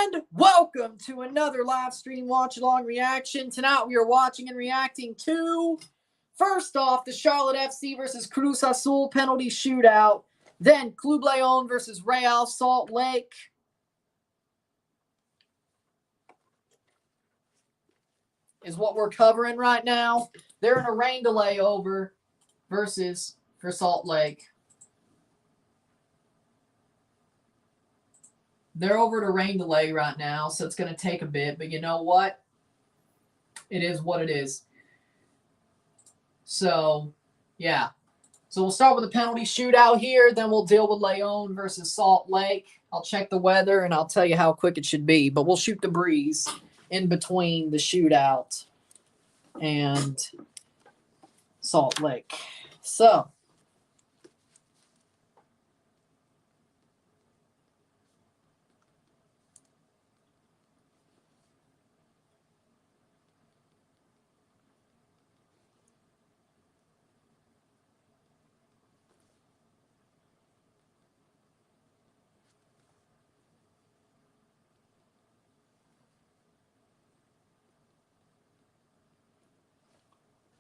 And welcome to another live stream watch along reaction. Tonight we are watching and reacting to, first off, the Charlotte FC versus Cruz Azul penalty shootout. Then Club León versus Real Salt Lake. Is what we're covering right now. They're in a rain delay over versus for Salt Lake. They're over to rain delay right now, so it's going to take a bit. But you know what? It is what it is. So, yeah. So we'll start with the penalty shootout here. Then we'll deal with León versus Salt Lake. I'll check the weather, and I'll tell you how quick it should be. But we'll shoot the breeze in between the shootout and Salt Lake. So,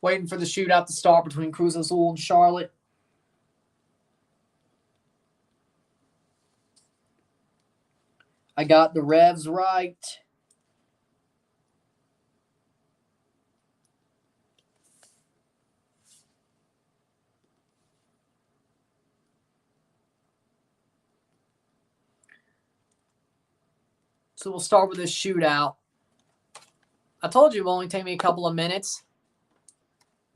waiting for the shootout to start between Cruz Azul and Charlotte. I got the revs right. So we'll start with this shootout. I told you it will only take me a couple of minutes.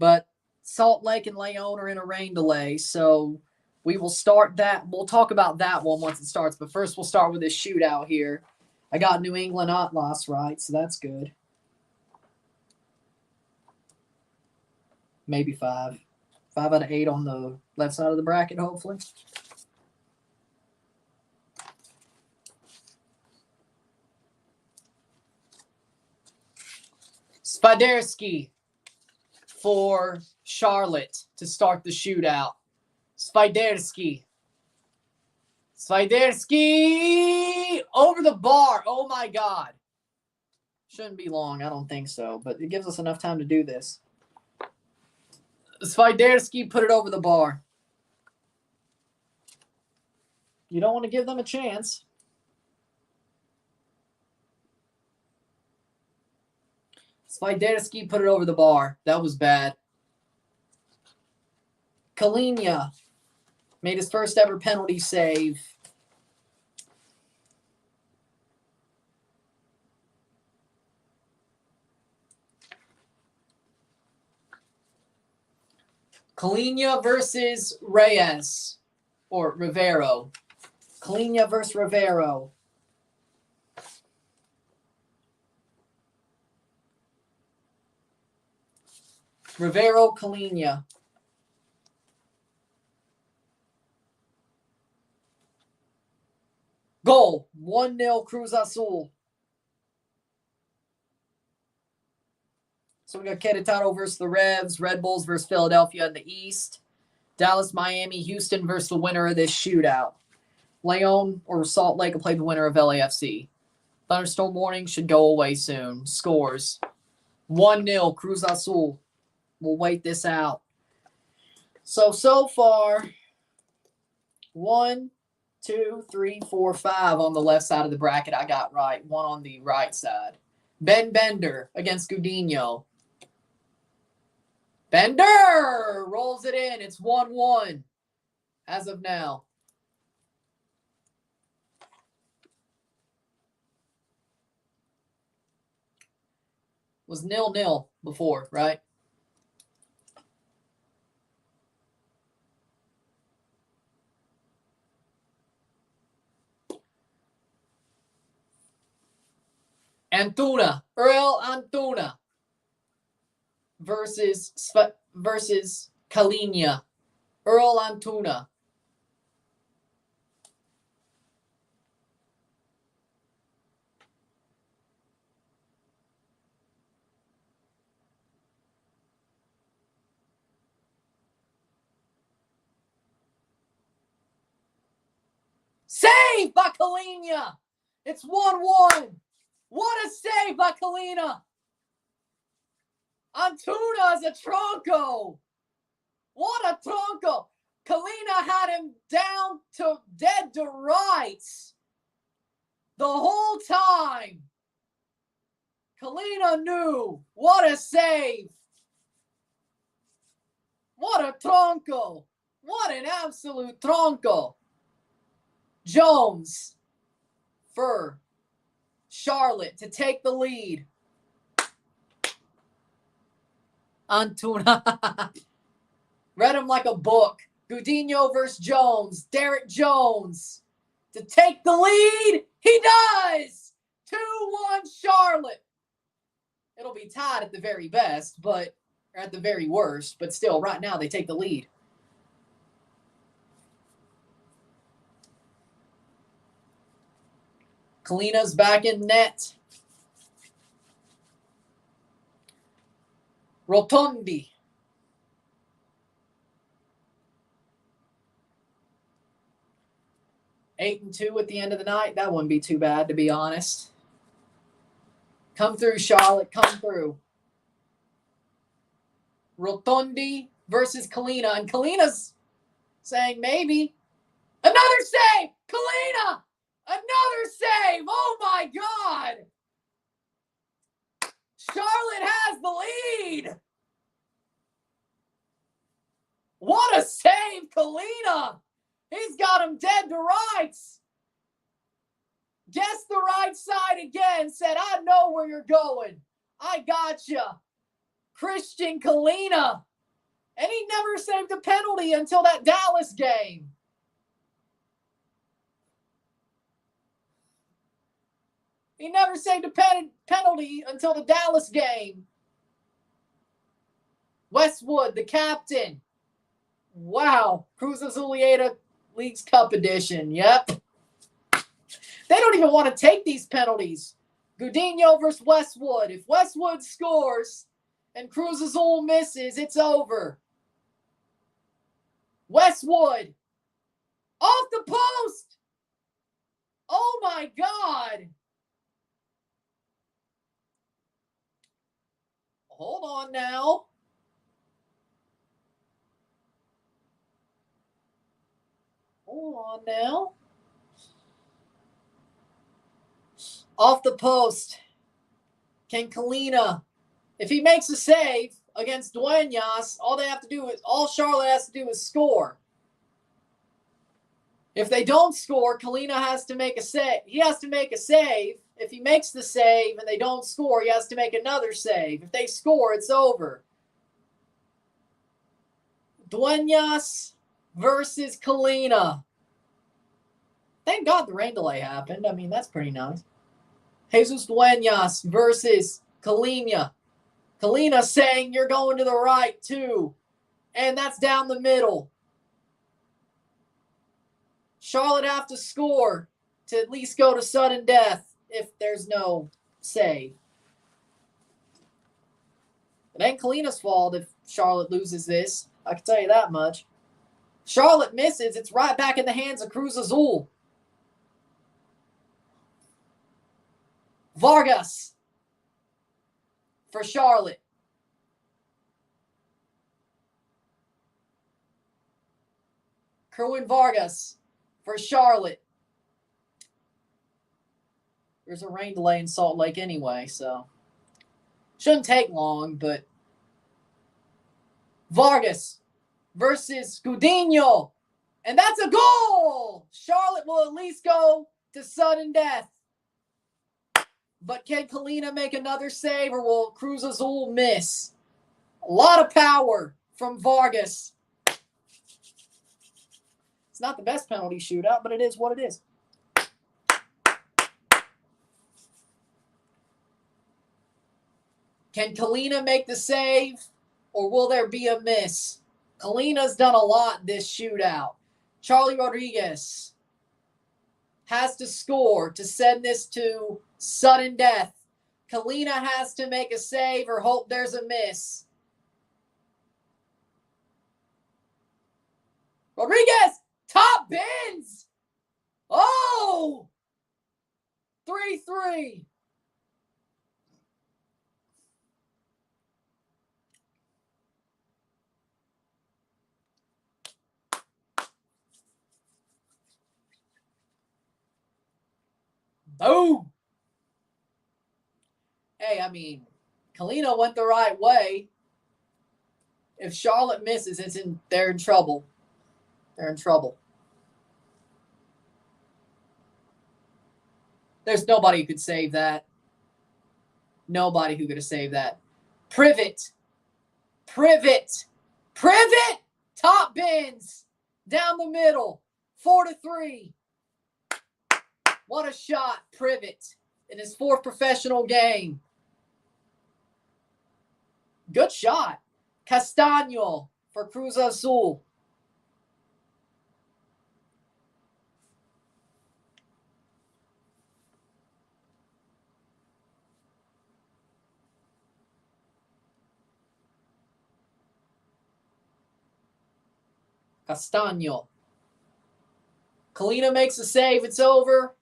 But Salt Lake and León are in a rain delay, so we will start that. We'll talk about that one once it starts. But first, we'll start with this shootout here. I got New England Atlas right, so that's good. Maybe 5. 5 out of 8 on the left side of the bracket, hopefully. Swiderski for Charlotte to start the shootout. Swiderski over the bar. Oh my God. Shouldn't be long. I don't think so, but it gives us enough time to do this. Swiderski put it over the bar. You don't want to give them a chance. Swiderski put it over the bar. That was bad. Kalinia made his first ever penalty save. Kalinia versus Reyes. Or Rivero. Kalinia versus Rivero. Rivero, Kalinia. Goal, 1-0 Cruz Azul. So we got Querétaro versus the Revs, Red Bulls versus Philadelphia in the East, Dallas, Miami, Houston versus the winner of this shootout. León or Salt Lake will play the winner of LAFC. Thunderstorm warning should go away soon. Scores, 1-0 Cruz Azul. We'll wait this out. So far, 1, 2, 3, 4, 5 on the left side of the bracket I got right. 1 on the right side. Ben Bender against Gudinho. Bender rolls it in. It's 1-1 as of now. Was 0-0 before, right? Antuna, Earl Antuna versus Kalinia. Earl Antuna. Save by Kalinia. It's 1-1. What a save by Kalina. Antuna is a tronco. What a tronco. Kalina had him down to dead to rights the whole time. Kalina knew. What a save. What a tronco. What an absolute tronco. Jones for Charlotte to take the lead. Antuna. Read him like a book. Gudinho versus Jones. Derek Jones to take the lead. He does! 2-1 Charlotte. It'll be tied at the very best, but or at the very worst, but still, right now they take the lead. Kalina's back in net. Rotondi. Eight and 2 at the end of the night. That wouldn't be too bad, to be honest. Come through, Charlotte. Come through. Rotondi versus Kalina. And Kalina's saying maybe. Another save! Kalina! Another save! Oh, my God! Charlotte has the lead! What a save, Kalina! He's got him dead to rights. Guessed the right side again. Said, I know where you're going. I got you. Christian Kalina. And he never saved a penalty until that Dallas game. He never saved a penalty until the Dallas game. Westwood, the captain. Wow. Cruz Azulieta Leagues Cup edition. Yep. They don't even want to take these penalties. Gudinho versus Westwood. If Westwood scores and Cruz Azul misses, it's over. Westwood. Off the post. Oh, my God. Hold on now. Hold on now. Off the post. Can Kalina, if he makes a save against Duenas, all Charlotte has to do is score. If they don't score, Kalina has to make a save. He has to make a save. If he makes the save and they don't score, he has to make another save. If they score, it's over. Duenas versus Kalina. Thank God the rain delay happened. I mean, that's pretty nice. Jesus Duenas versus Kalina. Kalina saying you're going to the right too. And that's down the middle. Charlotte have to score to at least go to sudden death if there's no save. It ain't Kalina's fault if Charlotte loses this. I can tell you that much. Charlotte misses. It's right back in the hands of Cruz Azul. Vargas for Charlotte. Kerwin Vargas for Charlotte. There's a rain delay in Salt Lake anyway, so shouldn't take long, but Vargas versus Gudinho. And that's a goal! Charlotte will at least go to sudden death. But can Kalina make another save or will Cruz Azul miss? A lot of power from Vargas. It's not the best penalty shootout, but it is what it is. Can Kalina make the save or will there be a miss? Kalina's done a lot this shootout. Charlie Rodriguez has to score to send this to sudden death. Kalina has to make a save or hope there's a miss. Rodriguez, top bins. Oh! 3-3. Boom. Hey, I mean, Kalina went the right way. If Charlotte misses, they're in trouble. They're in trouble. There's nobody who could save that. Nobody who could have saved that. Privet. Top bins. Down the middle. 4-3. What a shot, Privet, in his 4th professional game. Good shot. Castaño for Cruz Azul. Castaño. Kalina makes a save. It's over.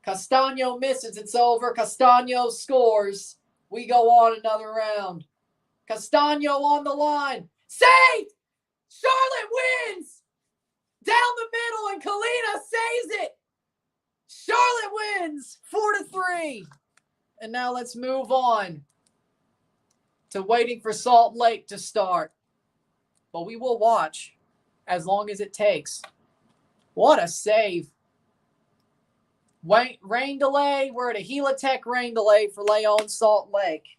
Castaño misses. It's over. Castaño scores. We go on another round. Castaño on the line. Saved! Charlotte wins! Down the middle, and Kalina saves it! Charlotte wins 4-3. And now let's move on to waiting for Salt Lake to start. But we will watch as long as it takes. What a save. Rain delay. We're at a Helitech rain delay for León Salt Lake.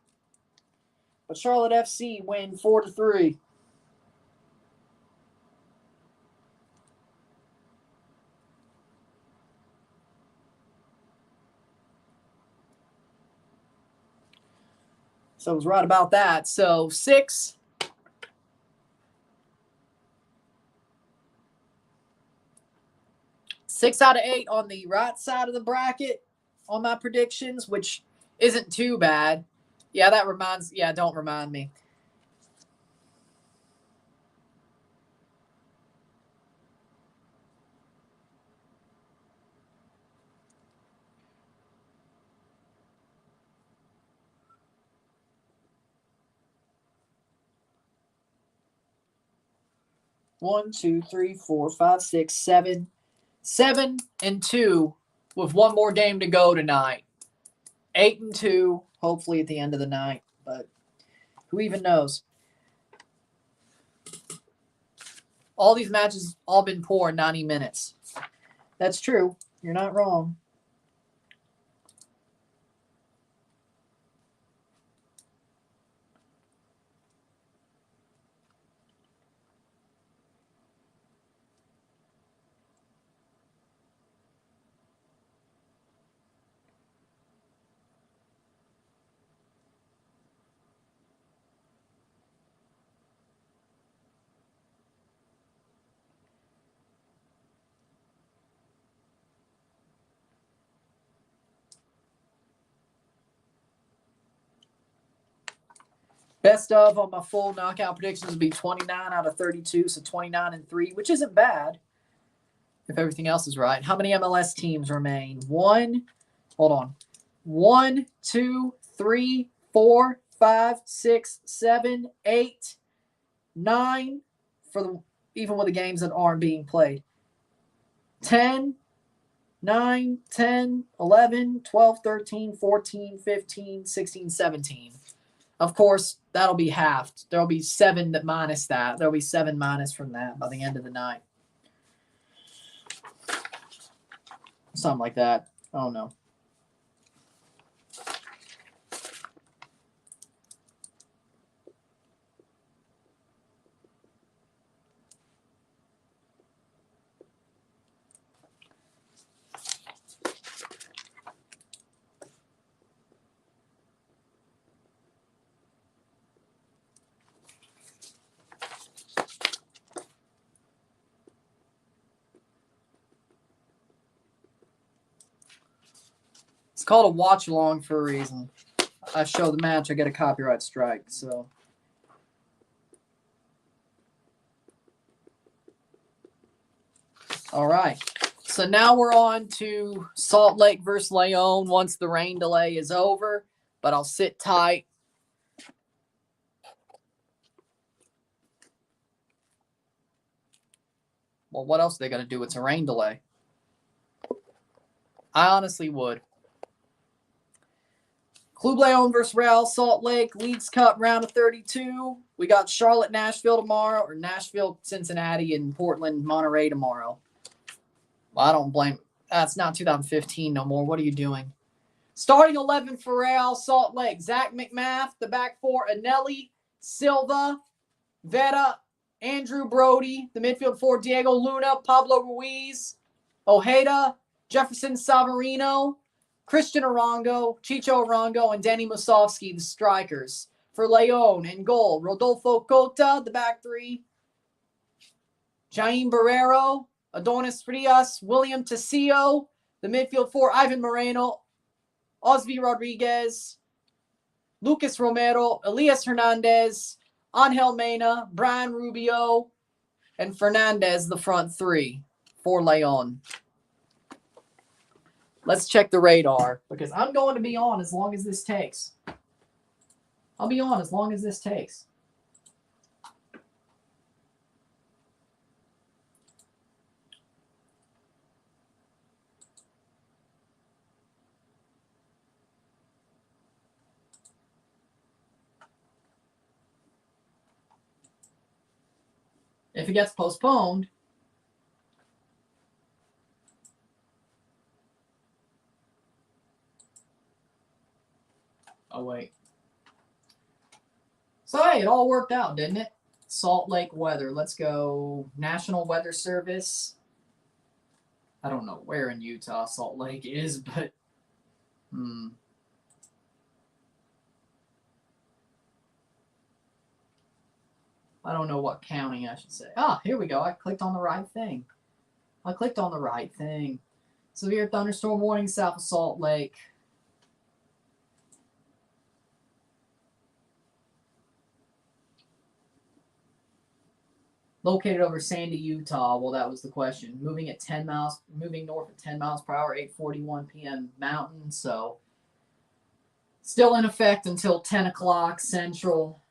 But Charlotte FC win 4-3. So I was right about that. So 6 out of 8 on the right side of the bracket on my predictions, which isn't too bad. Yeah, don't remind me. One, 2, 3, 4, 5, 6, 7. 7-2 with one more game to go tonight. 8-2, hopefully at the end of the night, but who even knows? All these matches all been poor in 90 minutes. That's true. You're not wrong. Best of on my full knockout predictions would be 29 out of 32, so 29-3, which isn't bad if everything else is right. How many MLS teams remain? 1, 2, 3, 4, 5, 6, 7, 8, 9 even with the games that aren't being played. 10, 9, 10, 11, 12, 13, 14, 15, 16, 17. Of course, that'll be halved. There'll be 7 that minus that. There'll be 7 minus from that by the end of the night. Something like that. I don't know. It's called a watch-along for a reason. I show the match, I get a copyright strike, so. All right. So now we're on to Salt Lake versus León once the rain delay is over, but I'll sit tight. Well, what else are they going to do? It's a rain delay. I honestly would. Club León versus Real Salt Lake, Leagues Cup round of 32. We got Charlotte, Nashville tomorrow, or Nashville, Cincinnati, and Portland, Monterey tomorrow. Well, I don't blame. That's not 2015 no more. What are you doing? Starting 11 for Real Salt Lake. Zach McMath, the back four, Anelli, Silva, Veta, Andrew Brody. The midfield four, Diego Luna, Pablo Ruiz, Ojeda, Jefferson Savarino, Christian Arango, Chicho Arango, and Danny Musovsky, the strikers. For León, in goal, Rodolfo Cota, the back three, Jaime Barrero, Adonis Frias, William Tecillo, the midfield four, Ivan Moreno, Osvi Rodriguez, Lucas Romero, Elias Hernandez, Angel Mena, Brian Rubio, and Fernandez, the front three for León. Let's check the radar, because I'm going to be on as long as this takes. I'll be on as long as this takes. If it gets postponed, oh wait. So hey, it all worked out, didn't it? Salt Lake weather. Let's go National Weather Service. I don't know where in Utah Salt Lake is, but I don't know what county I should say. Ah, here we go. I clicked on the right thing. Severe thunderstorm warning south of Salt Lake. Located over Sandy, Utah. Well, that was the question. Moving north at 10 miles per hour, 8:41 p.m. Mountain. So still in effect until 10 o'clock Central.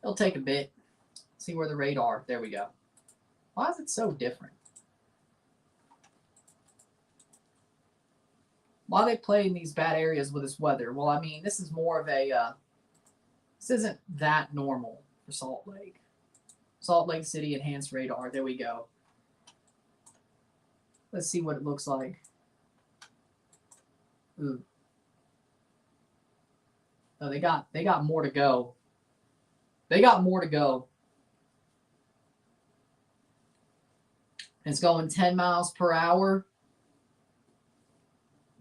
It'll take a bit. See where the radar. There we go. Why is it so different? Why are they playing these bad areas with this weather? Well, I mean, this is more of a... this isn't that normal for Salt Lake. Salt Lake City enhanced radar. There we go. Let's see what it looks like. Ooh. Oh, they got more to go. They got more to go. It's going 10 miles per hour.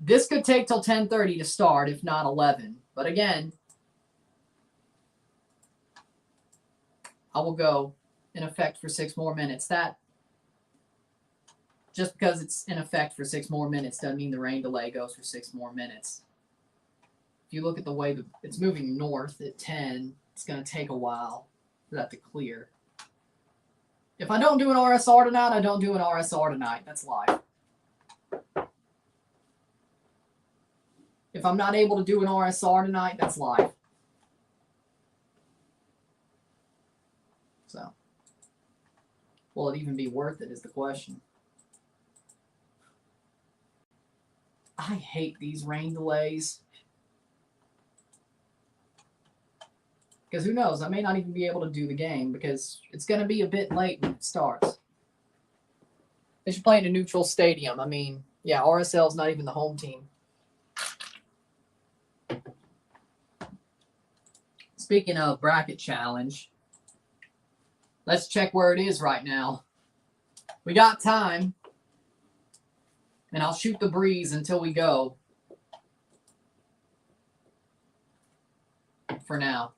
This could take till 10:30 to start, if not 11. But again, I will go in effect for 6 more minutes. That, just because it's in effect for 6 more minutes doesn't mean the rain delay goes for 6 more minutes. If you look at the way it's moving north at 10, it's going to take a while for that to clear. If I don't do an RSR tonight, I don't do an RSR tonight. That's live. If I'm not able to do an RSR tonight, that's live. So, will it even be worth it is the question. I hate these rain delays. Because who knows, I may not even be able to do the game because it's going to be a bit late when it starts. They should play in a neutral stadium. I mean, yeah, RSL's not even the home team. Speaking of bracket challenge, let's check where it is right now. We got time. And I'll shoot the breeze until we go. For now.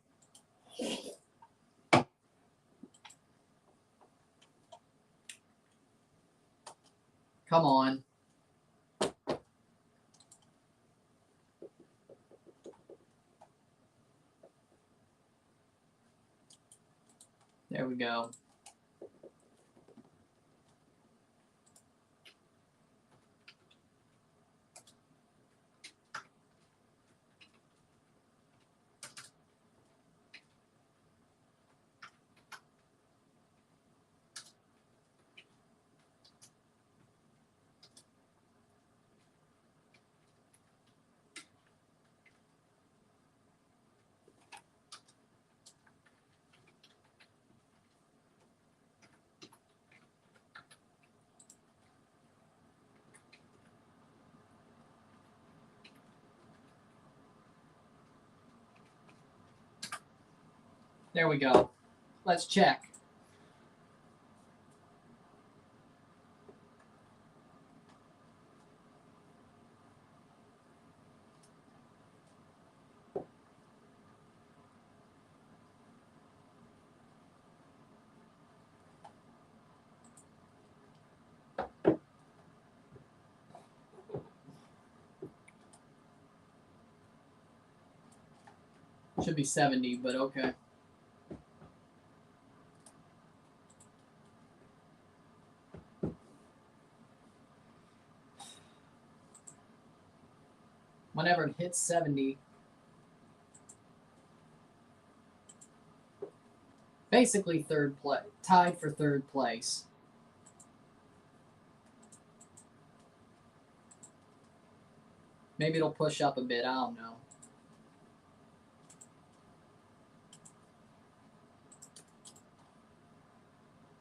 Come on. There we go. There we go. Let's check. Should be 70, but okay. Whenever it hits 70, basically third place, tied for third place. Maybe it'll push up a bit. I don't know.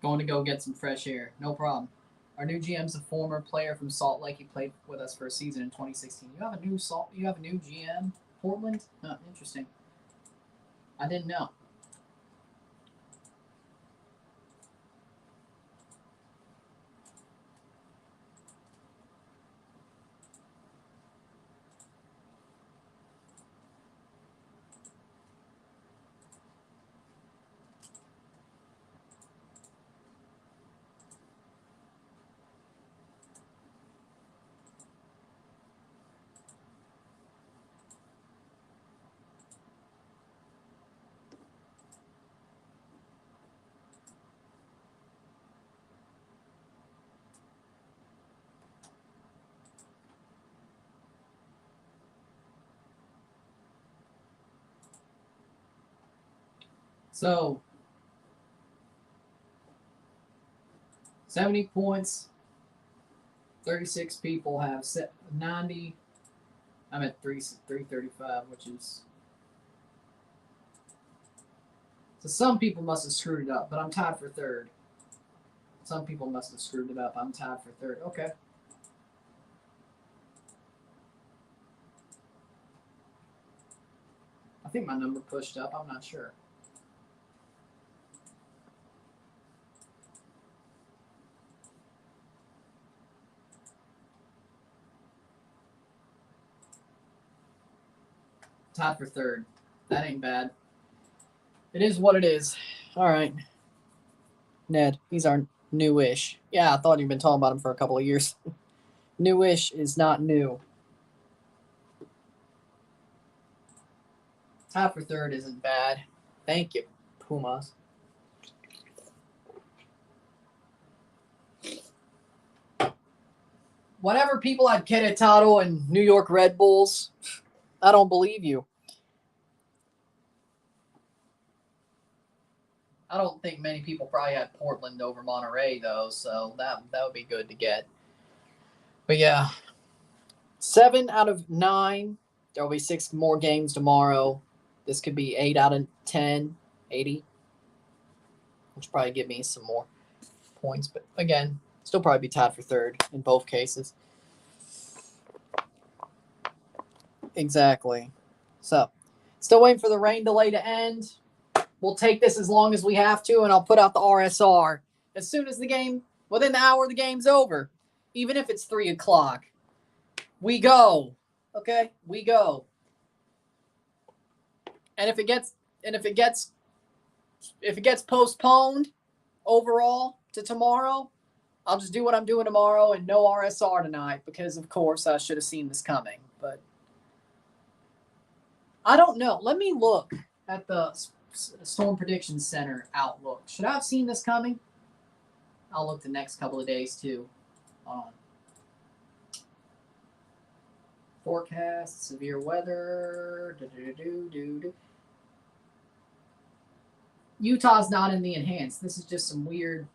Going to go get some fresh air. No problem. Our new GM's a former player from Salt Lake. He played with us for a season in 2016. You have a new GM, Portland? Huh, interesting. I didn't know. So, 70 points. 36 people have 90. I'm at 335, which is... So some people must have screwed it up, but I'm tied for third. Some people must have screwed it up. I'm tied for third. Okay. I think my number pushed up. I'm not sure. Tied for third. That ain't bad. It is what it is. All right. Ned, he's our newish. Yeah, I thought you'd been talking about him for a couple of years. Newish is not new. Tied for third isn't bad. Thank you, Pumas. Whatever people had Querétaro and New York Red Bulls, I don't believe you. I don't think many people probably had Portland over Monterey, though, so that would be good to get. But yeah, 7 out of 9. There will be 6 more games tomorrow. This could be 8 out of 10, 80. Which probably give me some more points. But again, still probably be tied for third in both cases. Exactly. So, still waiting for the rain delay to end. We'll take this as long as we have to, and I'll put out the RSR as soon as within the hour the game's over. Even if it's 3 o'clock. We go. Okay? We go. And if it gets postponed overall to tomorrow, I'll just do what I'm doing tomorrow and no RSR tonight because, of course, I should have seen this coming. But I don't know. Let me look at the Storm Prediction Center outlook. Should I have seen this coming? I'll look the next couple of days, too. Forecast, severe weather. Utah's not in the enhanced. This is just some weird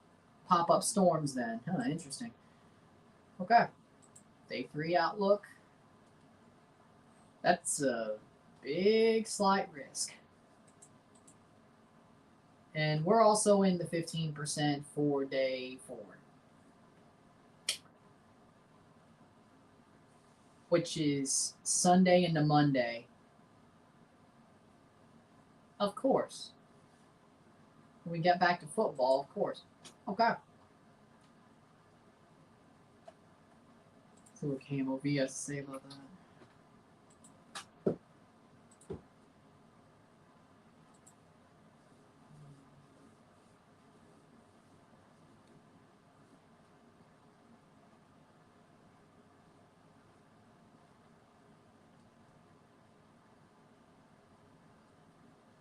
pop-up storms then. Huh, interesting. Okay. Day 3 outlook. That's a big slight risk. And we're also in the 15% for day 4. Which is Sunday into Monday. Of course. Can we get back to football? Of course. Okay. See what Camo V has to say about that.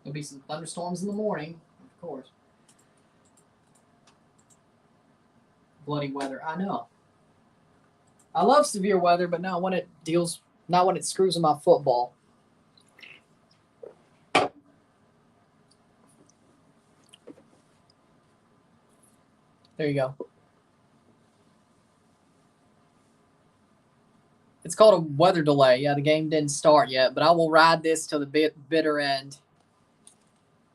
There'll be some thunderstorms in the morning, of course. Bloody weather. I know. I love severe weather, but not when it screws with my football. There you go. It's called a weather delay. Yeah, the game didn't start yet, but I will ride this to the bitter end.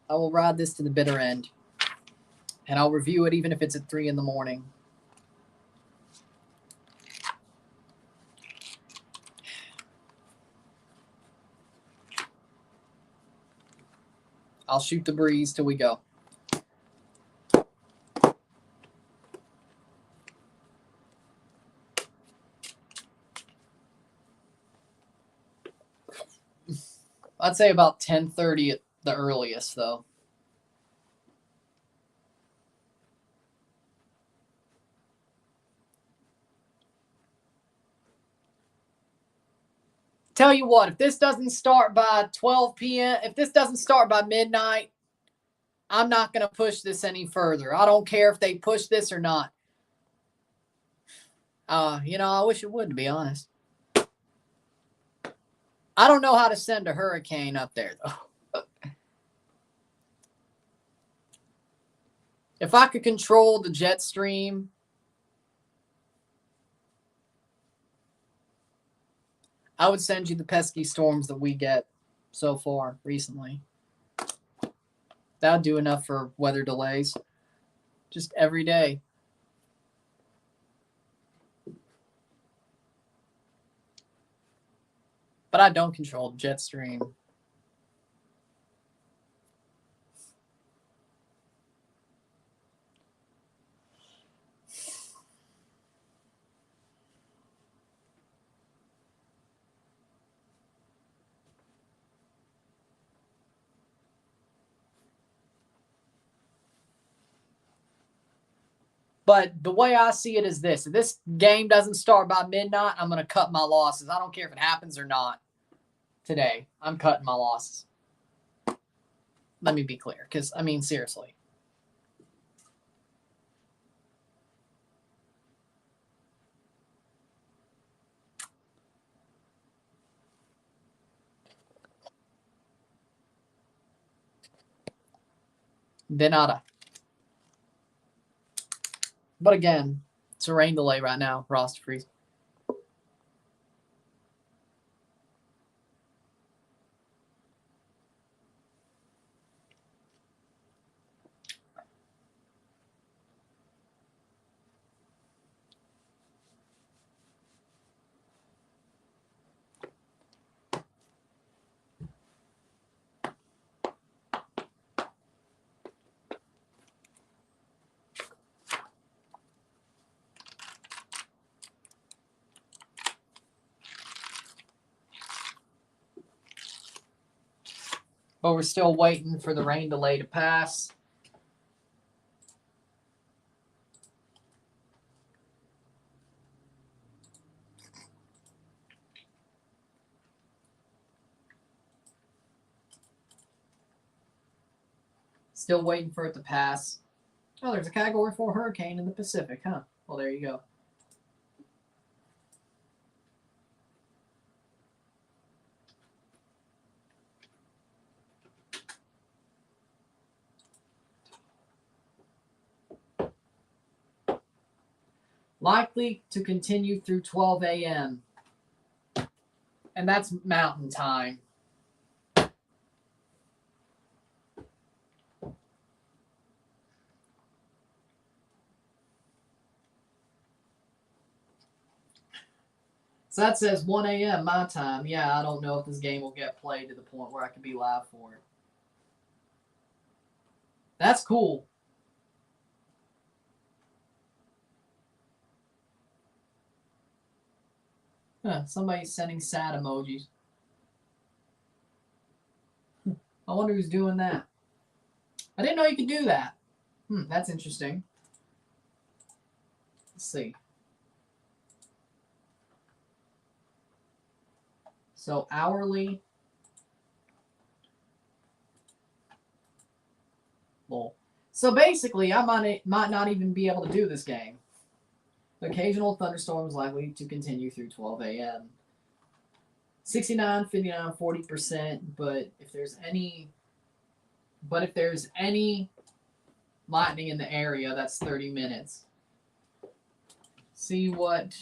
I will ride this to the bitter end. And I'll review it even if it's at 3 in the morning. I'll shoot the breeze till we go. I'd say about 10:30 at the earliest, though. Tell you what, if this doesn't start by 12 p.m., if this doesn't start by midnight, I'm not going to push this any further. I don't care if they push this or not. I wish it would, to be honest. I don't know how to send a hurricane up there, though. If I could control the jet stream, I would send you the pesky storms that we get so far recently. That would do enough for weather delays. Just every day. But I don't control the jet stream. But the way I see it is this. If this game doesn't start by midnight, I'm going to cut my losses. I don't care if it happens or not today. I'm cutting my losses. Let me be clear, because, seriously. De nada. But again, it's a rain delay right now. Roster freeze. But we're still waiting for the rain delay to pass. Still waiting for it to pass. Oh, there's a Category 4 hurricane in the Pacific, huh? Well, there you go. Likely to continue through 12 a.m. And that's Mountain Time. So that says 1 a.m. my time. Yeah, I don't know if this game will get played to the point where I can be live for it. That's cool. Huh, somebody's sending sad emojis. I wonder who's doing that. I didn't know you could do that. That's interesting. Let's see. So hourly. Well, so basically, I might not even be able to do this game. Occasional thunderstorms likely to continue through 12 a.m. 69, 59, 40%. But if there's any lightning in the area, that's 30 minutes. See what.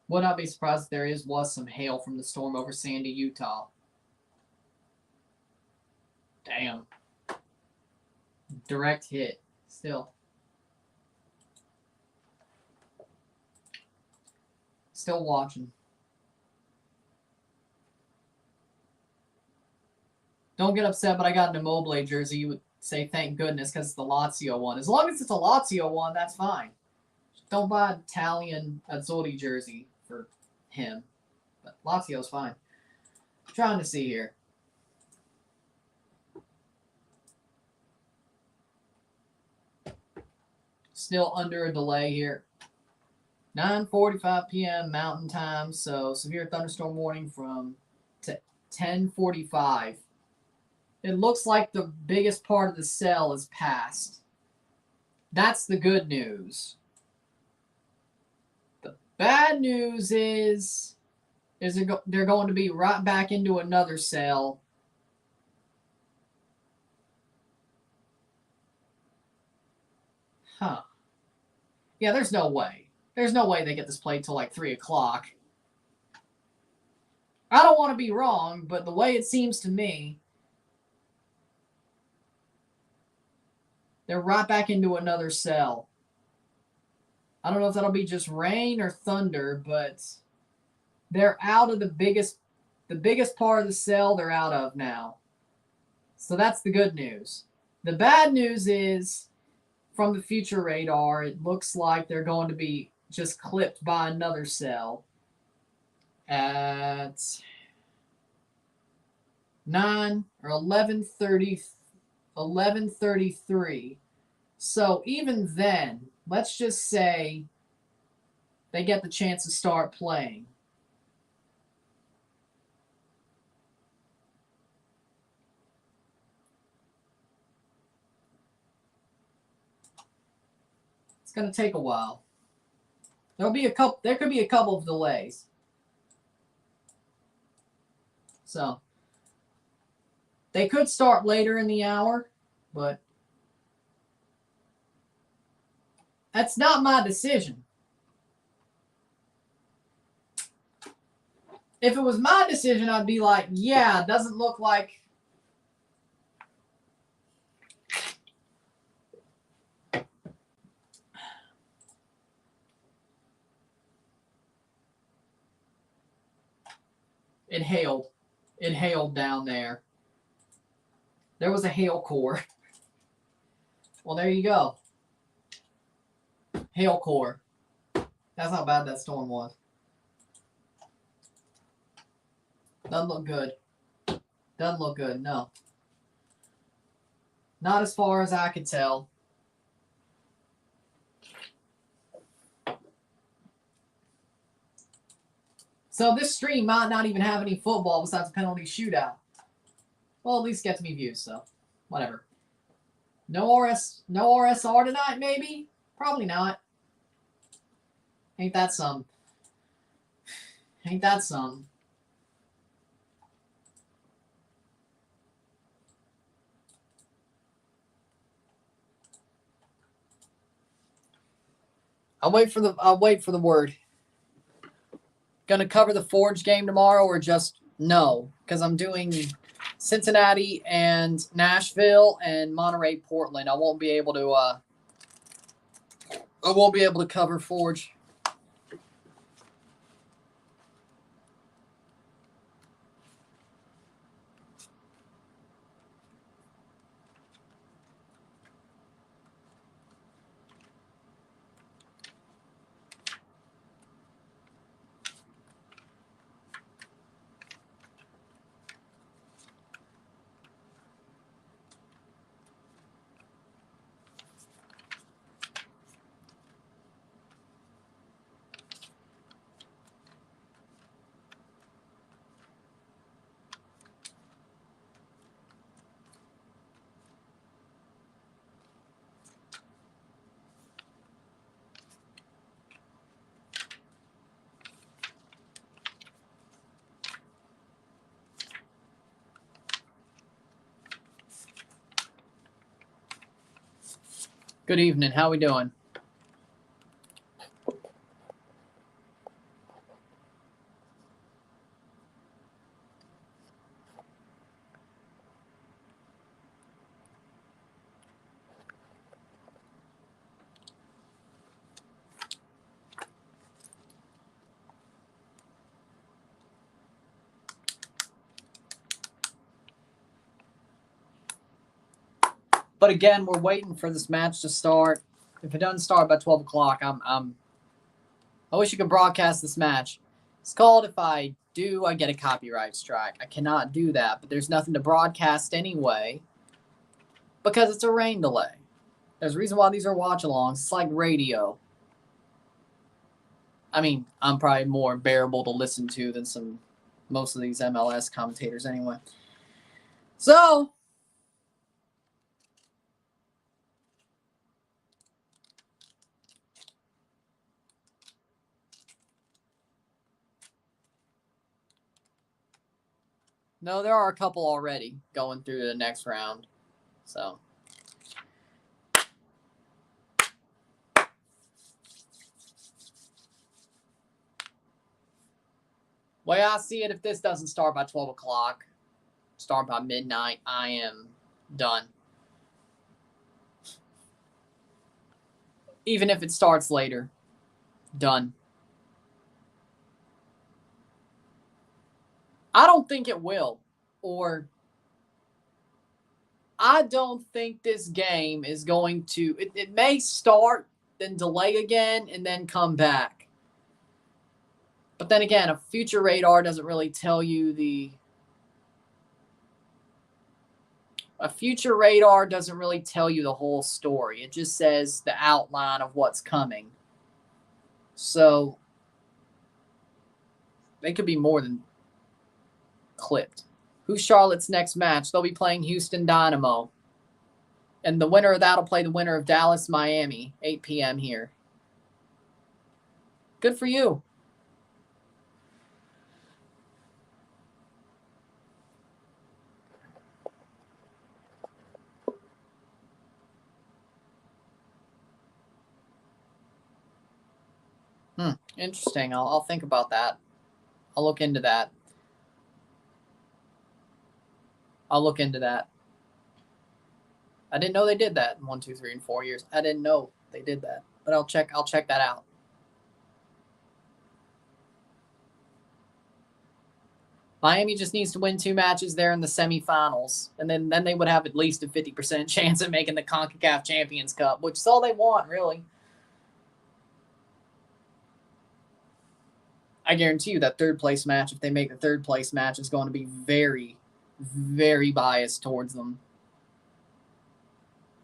Would not be surprised if there was some hail from the storm over Sandy, Utah. Damn. Direct hit. Still watching. Don't get upset, but I got an Immobile jersey. You would say thank goodness because it's the Lazio one. As long as it's a Lazio one, that's fine. Don't buy an Italian Azzurri jersey for him. But Lazio's fine. I'm trying to see here. Still under a delay here. 9:45 p.m. Mountain Time, so severe thunderstorm warning from 10:45. It looks like the biggest part of the cell is passed. That's the good news. The bad news is they're going to be right back into another cell. Huh. Yeah, there's no way. There's no way they get this played till like 3 o'clock. I don't want to be wrong, but the way it seems to me, they're right back into another cell. I don't know if that'll be just rain or thunder, but they're out of the biggest part of the cell they're out of now. So that's the good news. The bad news is, from the future radar, it looks like they're going to be just clipped by another cell at 9 or 11:33. So even then, let's just say they get the chance to start playing. It's going to take a while. There could be a couple of delays. So they could start later in the hour, but that's not my decision. If it was my decision, I'd be like, yeah, it doesn't look like it hailed. It hailed down there. There was a hail core. Well, there you go. Hail core. That's how bad that storm was. Doesn't look good. Doesn't look good, no. Not as far as I could tell. So this stream might not even have any football besides a penalty shootout. Well, at least gets me views, so whatever. No RSR tonight, maybe? Probably not. Ain't that some? Ain't that some? I'll wait for the word. Gonna cover the Forge game tomorrow or just no? Because I'm doing Cincinnati and Nashville and Monterey, Portland. I won't be able to I won't be able to cover Forge. Good evening. How we doing? But again, we're waiting for this match to start. If it doesn't start by 12 o'clock, I wish you could broadcast this match. It's called If I Do, I Get a Copyright Strike. I cannot do that, but there's nothing to broadcast anyway because it's a rain delay. There's a reason why these are watch-alongs. It's like radio. I mean, I'm probably more bearable to listen to than most of these MLS commentators anyway. So, no, there are a couple already going through the next round. So, way I see it, if this doesn't start by 12 o'clock, start by midnight, I am done. Even if it starts later, done. I don't think it will. Or I don't think this game is going to... It may start, then delay again, and then come back. But then again, a future radar doesn't really tell you the... A future radar doesn't really tell you the whole story. It just says the outline of what's coming. So, they could be more than clipped. Who's Charlotte's next match? They'll be playing Houston Dynamo. And the winner of that will play the winner of Dallas, Miami, 8 p.m. here. Good for you. Interesting. I'll think about that. I'll look into that. I didn't know they did that in 1, 2, 3, and 4 years. I didn't know they did that. But I'll check that out. Miami just needs to win 2 matches there in the semifinals. And then they would have at least a 50% chance of making the CONCACAF Champions Cup, which is all they want, really. I guarantee you that third place match, if they make the third place match, is going to be very, very biased towards them.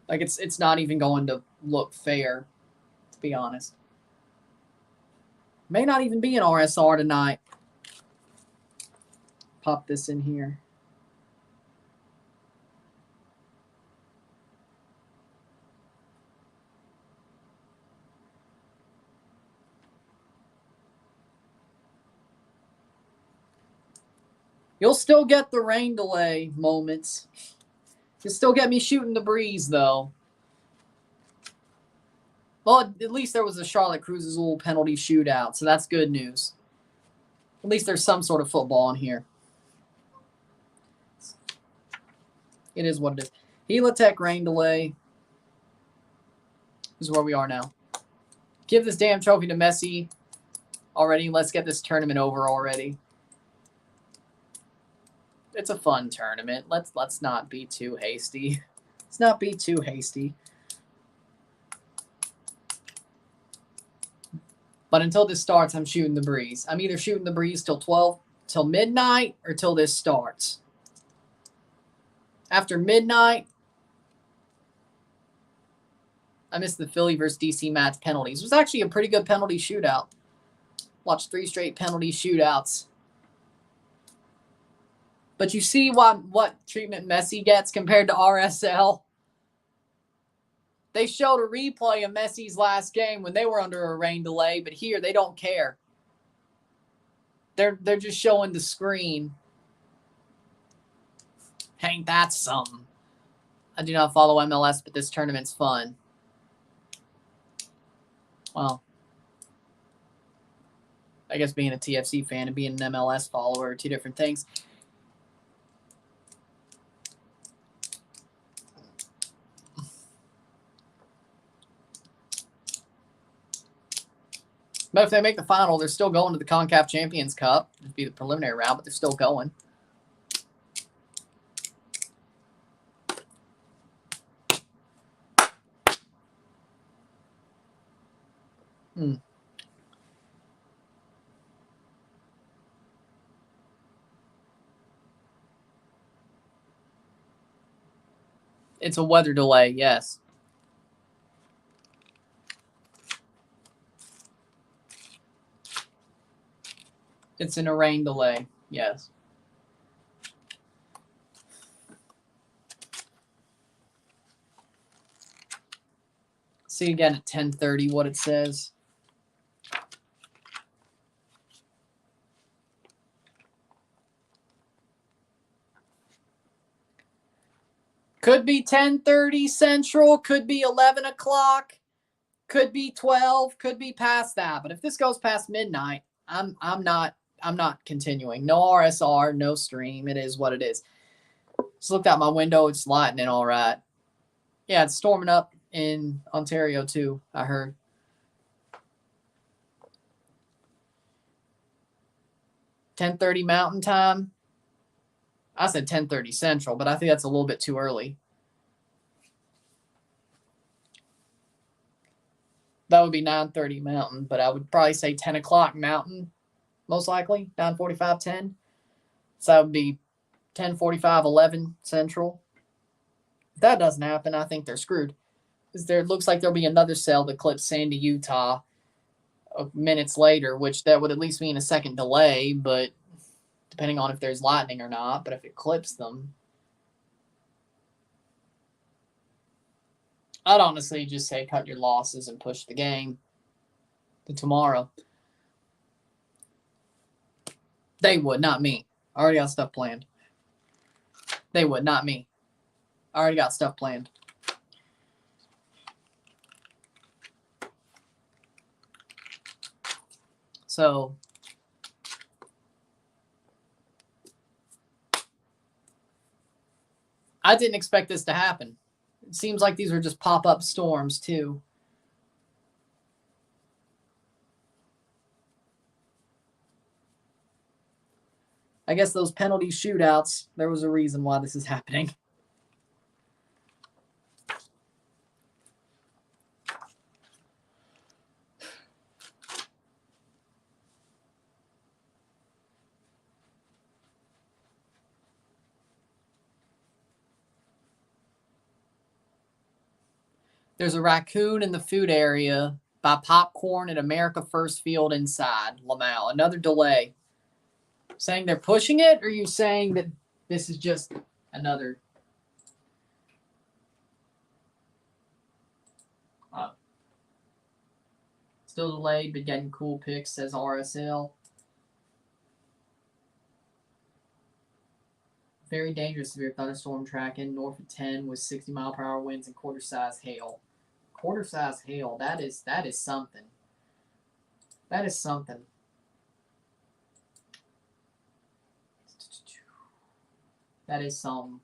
Like, it's not even going to look fair, to be honest. May not even be an RSR tonight. Pop this in here. You'll still get the rain delay moments. You'll still get me shooting the breeze, though. Well, at least there was a Charlotte Cruz Azul penalty shootout, so that's good news. At least there's some sort of football in here. It is what it is. Gila Tech rain delay. This is where we are now. Give this damn trophy to Messi already. Let's get this tournament over already. It's a fun tournament. Let's not be too hasty. Let's not be too hasty. But until this starts, I'm shooting the breeze. I'm either shooting the breeze till midnight, or till this starts. After midnight, I missed the Philly versus DC match penalties. It was actually a pretty good penalty shootout. Watched 3 straight penalty shootouts. But you see what treatment Messi gets compared to RSL. They showed a replay of Messi's last game when they were under a rain delay, but here they don't care. They're just showing the screen. Ain't that something? I do not follow MLS, but this tournament's fun. Well, I guess being a TFC fan and being an MLS follower are 2 different things. But if they make the final, they're still going to the CONCACAF Champions Cup. It'd be the preliminary round, but they're still going. It's a weather delay, yes. It's in a rain delay, yes. See again at 10:30 what it says. Could be 10:30 Central, could be 11 o'clock, could be 12, could be past that. But if this goes past midnight, I'm not continuing. No RSR, no stream. It is what it is. Just looked out my window. It's lightning all right. Yeah, it's storming up in Ontario too, I heard. $10:30 Mountain Time. I said 10:30 Central, but I think that's a little bit too early. That would be 9:30 Mountain, but I would probably say 10 o'clock Mountain, most likely, 9:45, 10. So that would be 10:45, 11 Central. If that doesn't happen, I think they're screwed. Because there looks like there'll be another cell that clips Sandy, Utah minutes later, which that would at least mean a second delay, but depending on if there's lightning or not. But if it clips them, I'd honestly just say cut your losses and push the game to tomorrow. They would, not me. I already got stuff planned. They would, not me. I already got stuff planned. So I didn't expect this to happen. It seems like these are just pop-up storms too. I guess those penalty shootouts, there was a reason why this is happening. There's a raccoon in the food area by Popcorn at America First Field inside Lamal. Another delay. Saying they're pushing it, or are you saying that this is just another? Still delayed, but getting cool picks, says RSL. Very dangerous severe thunderstorm tracking north of 10 with 60-mile-per-hour winds and quarter-size hail. Quarter-size hail, that is something. That is something. That is some.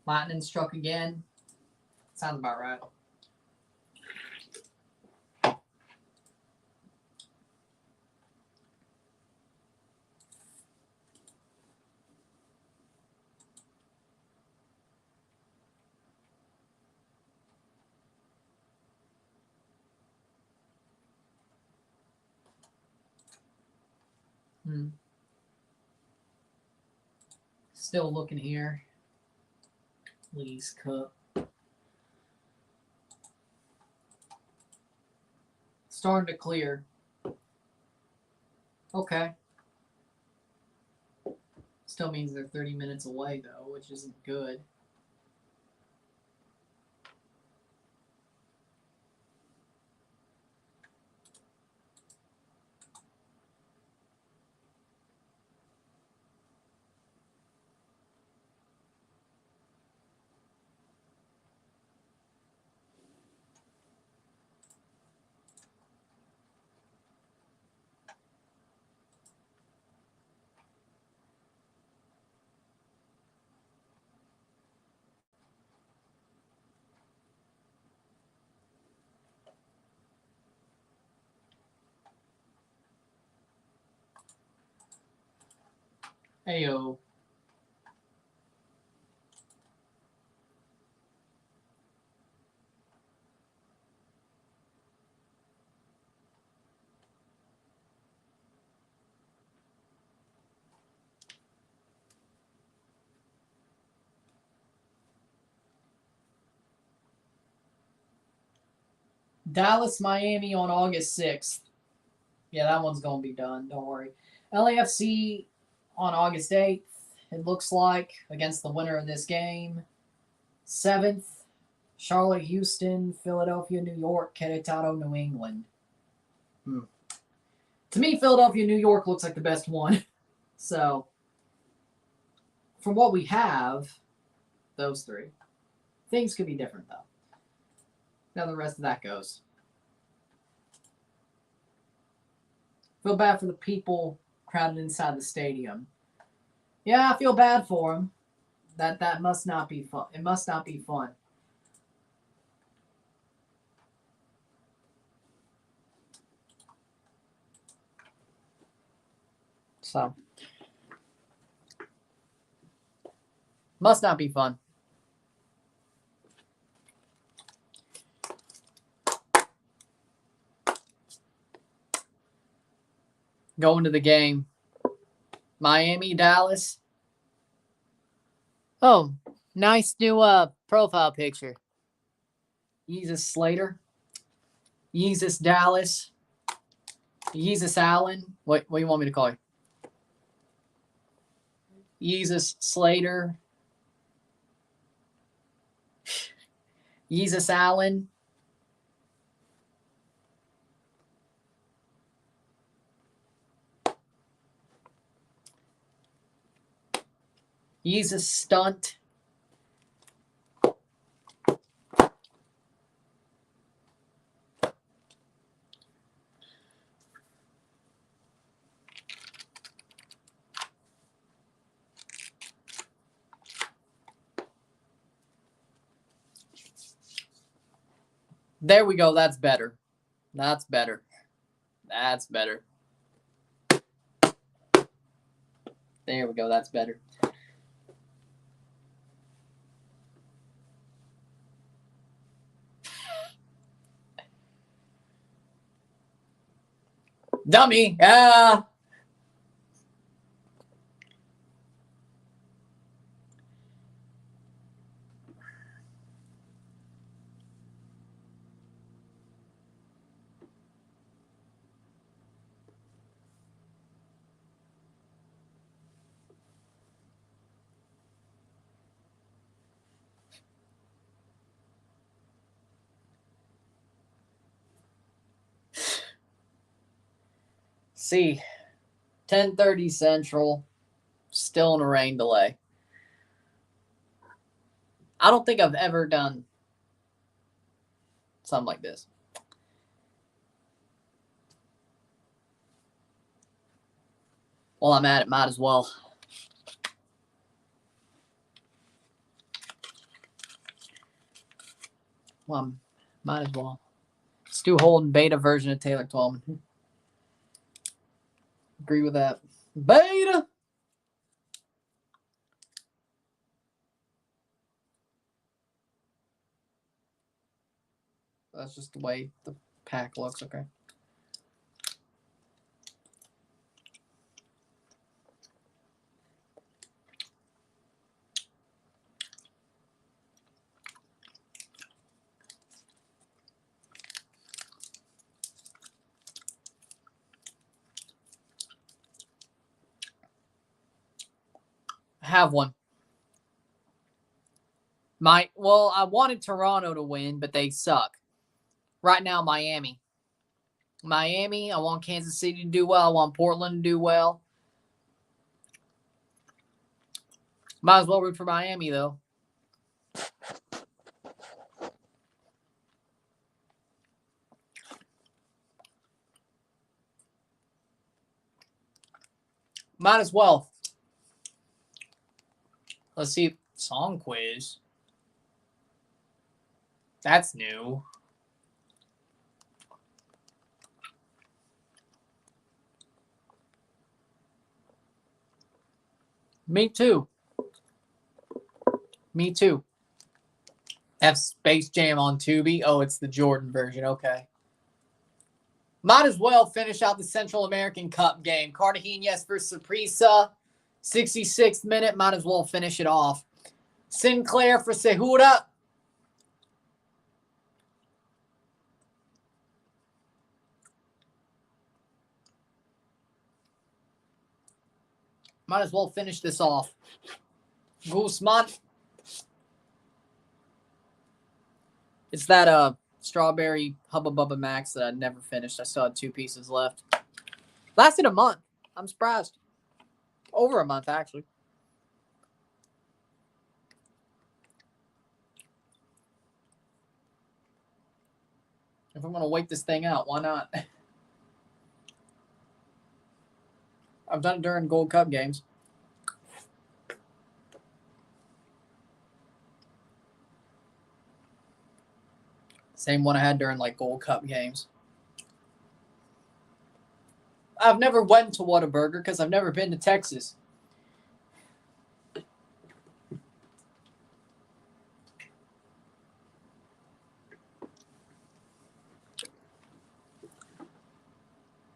Lightning struck again. Sounds about right. Still looking here. Lee's Cup. Starting to clear. Okay. Still means they're 30 minutes away, though, which isn't good. Ayo. Dallas, Miami on August 6th. Yeah, that one's going to be done. Don't worry. LAFC on August 8th, it looks like, against the winner of this game. 7th, Charlotte, Houston, Philadelphia, New York, Querétaro, New England. To me, Philadelphia, New York looks like the best one. So, from what we have, those three. Things could be different, though. Now the rest of that goes. Feel bad for the people crowded inside the stadium. Yeah, I feel bad for them. That must not be fun. It must not be fun. So, must not be fun. Going to the game. Miami, Dallas. Oh, nice new profile picture. Yeezus Slater. Yeezus Dallas. Yeezus Allen. What do you want me to call you? Yeezus Slater. Yeezus Allen. Yeezus Stunt. There we go. That's better. That's better. That's better. There we go. That's better. Dummy. Ah. See, 10:30 Central, still in a rain delay. I don't think I've ever done something like this. While I'm at it, might as well. Well, might as well. Stu Holden, beta version of Taylor Twellman. Agree with that. Beta! That's just the way the pack looks, okay. Have one. Well, I wanted Toronto to win, but they suck. Right now, Miami. I want Kansas City to do well. I want Portland to do well. Might as well root for Miami, though. Might as well. Let's see. Song quiz. That's new. Me too. Me too. Have Space Jam on Tubi. Oh, it's the Jordan version. Okay. Might as well finish out the Central American Cup game. Cartagena versus Saprissa. 66th minute. Might as well finish it off. Sinclair for Cejuda. Might as well finish this off. Guzman. It's that strawberry Hubba Bubba Max that I never finished. I still had 2 pieces left. Lasted a month. I'm surprised. Over a month, actually. If I'm going to wait this thing out, why not? I've done it during Gold Cup games. Same one I had during like Gold Cup games. I've never went to Whataburger because I've never been to Texas.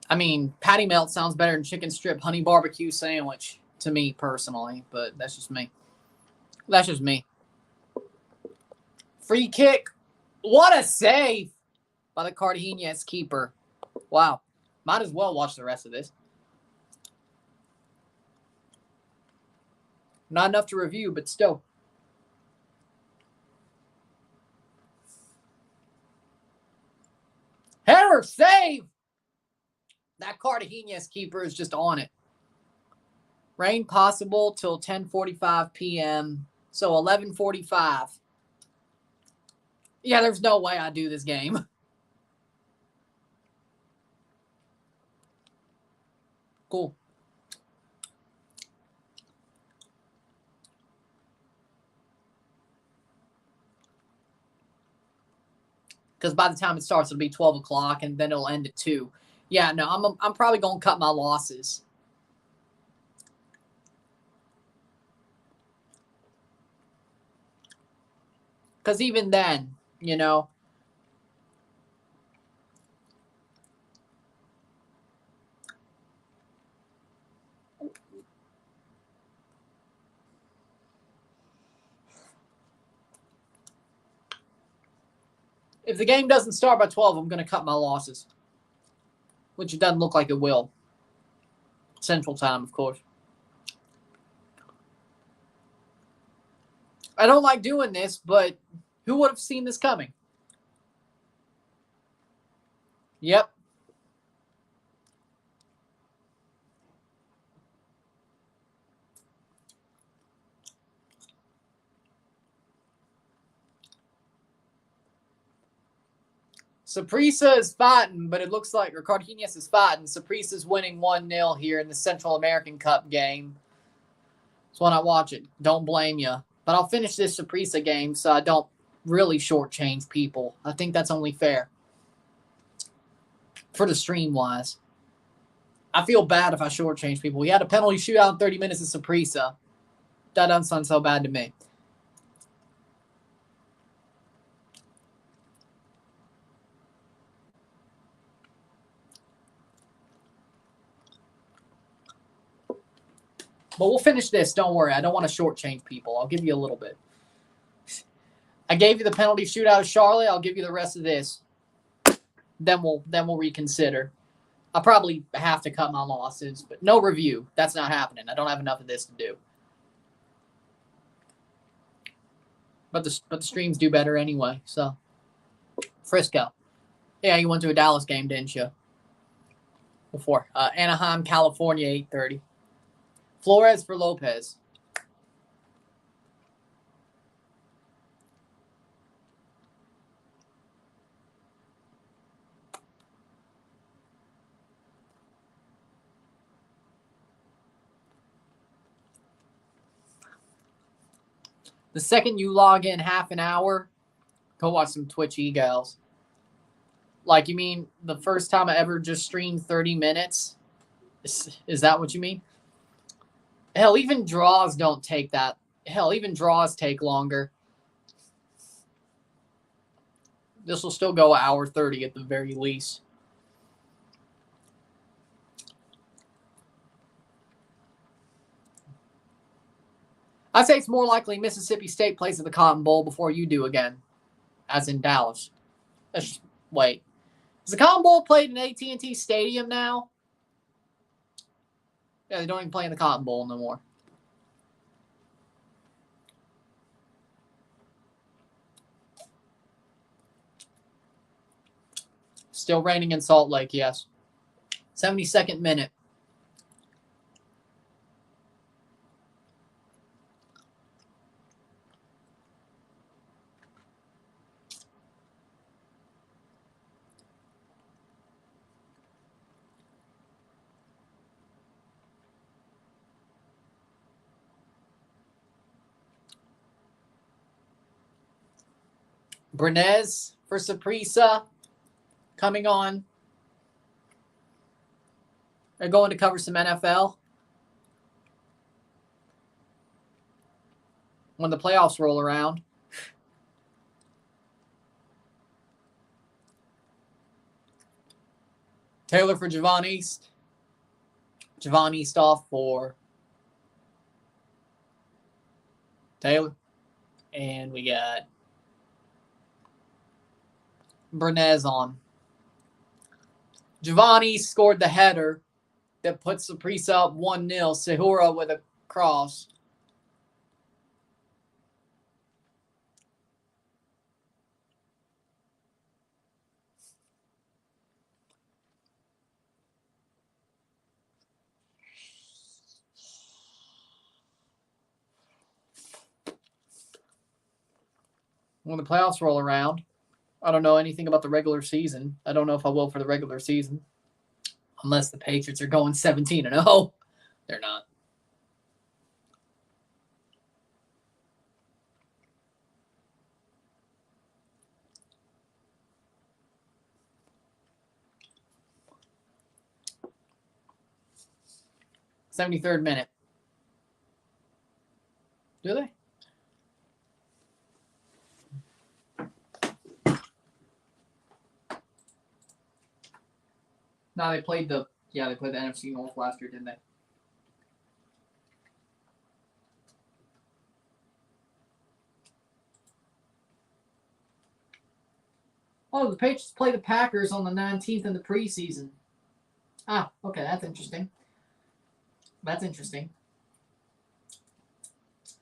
I mean, patty melt sounds better than chicken strip honey barbecue sandwich to me personally, but that's just me. That's just me. Free kick. What a save by the Cartagena's keeper. Wow. Might as well watch the rest of this. Not enough to review, but still. Header save! That Cartagena's keeper is just on it. Rain possible till 10:45 p.m. So 11:45. Yeah, there's no way I do this game. Cool. Because by the time it starts, it'll be 12 o'clock, and then it'll end at 2. Yeah, no, I'm probably going to cut my losses. Because even then, you know, if the game doesn't start by 12, I'm going to cut my losses. Which it doesn't look like it will. Central time, of course. I don't like doing this, but who would have seen this coming? Yep. Saprissa is fighting, but it looks like Cartagena's is fighting. Saprisa's winning 1-0 here in the Central American Cup game. That's when I watch it. Don't blame you. But I'll finish this Saprissa game so I don't really shortchange people. I think that's only fair. For the stream-wise. I feel bad if I shortchange people. We had a penalty shootout in 30 minutes at Saprissa. That doesn't sound so bad to me. But we'll finish this. Don't worry. I don't want to shortchange people. I'll give you a little bit. I gave you the penalty shootout of Charlotte. I'll give you the rest of this. Then we'll reconsider. I'll probably have to cut my losses, but no review. That's not happening. I don't have enough of this to do. But the streams do better anyway. So Frisco. Yeah, you went to a Dallas game, didn't you? Before. Anaheim, California, 8:30. Flores for Lopez. The second you log in half an hour, go watch some Twitch egals. Like, you mean the first time I ever just streamed 30 minutes? Is that what you mean? Hell, even draws don't take that. Hell, even draws take longer. This will still go 1:30 at the very least. I'd say it's more likely Mississippi State plays at the Cotton Bowl before you do again, as in Dallas. Wait. Is the Cotton Bowl played in AT&T Stadium now? Yeah, they don't even play in the Cotton Bowl no more. Still raining in Salt Lake, yes. 72nd minute. Brunez for Saprissa coming on. They're going to cover some NFL. When the playoffs roll around. Taylor for Javon East. Javon East off for Taylor. And we got Brunez on. Javon East scored the header that puts Saprissa up 1-0. Sehura with a cross. When the playoffs roll around, I don't know anything about the regular season. I don't know if I will for the regular season. Unless the Patriots are going 17-0. They're not. '73rd minute. Do they? No, they played the NFC North last year, didn't they? Oh, the Patriots play the Packers on the 19th in the preseason. Ah, okay, that's interesting. That's interesting.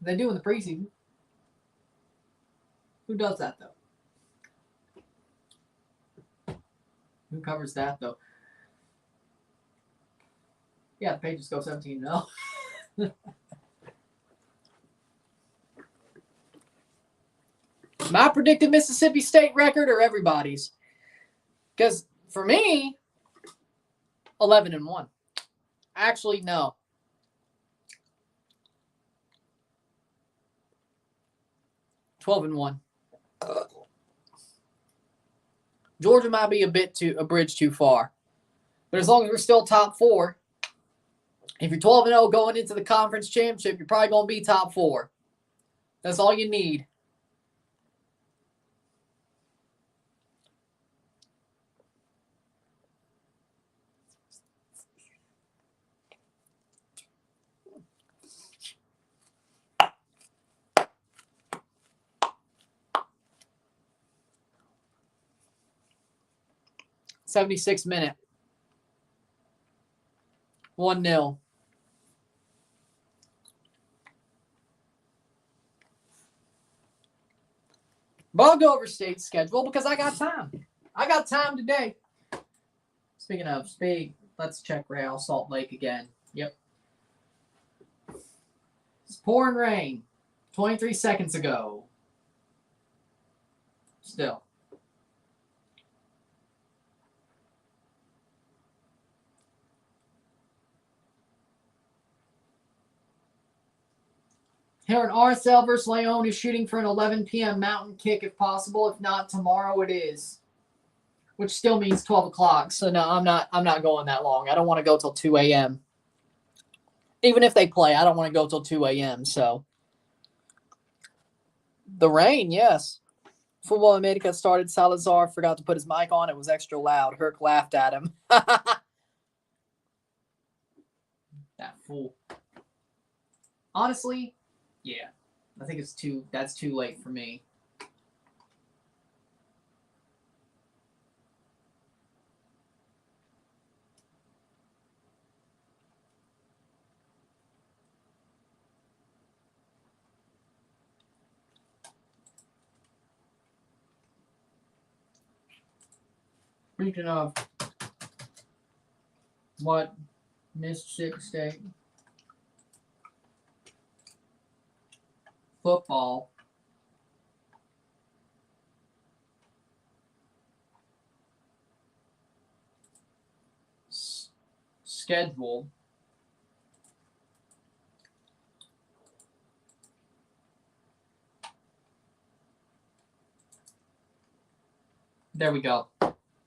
They do in the preseason. Who does that, though? Who covers that, though? Yeah, the Patriots go 17-0. My predicted Mississippi State record or everybody's? Because for me, 11-1. Actually, no. $12-1. Georgia might be a bridge too far. But as long as we're still top 4, if you're 12-0 going into the conference championship, you're probably going to be top 4. That's all you need. '76 minute. 1-0. But I'll go over state schedule because I got time. I got time today. Speaking of speed, let's check Real Salt Lake again. Yep. It's pouring rain 23 seconds ago. Still. Here in RSL versus León is shooting for an 11 p.m. mountain kick if possible. If not, tomorrow it is. Which still means 12 o'clock. So no, I'm not going that long. I don't want to go till 2 a.m. Even if they play, I don't want to go till 2 a.m. So the rain, yes. Football America started. Salazar forgot to put his mic on. It was extra loud. Herc laughed at him. That fool. Honestly, yeah. I think that's too late for me. Speaking of what Mississippi State football schedule. There we go.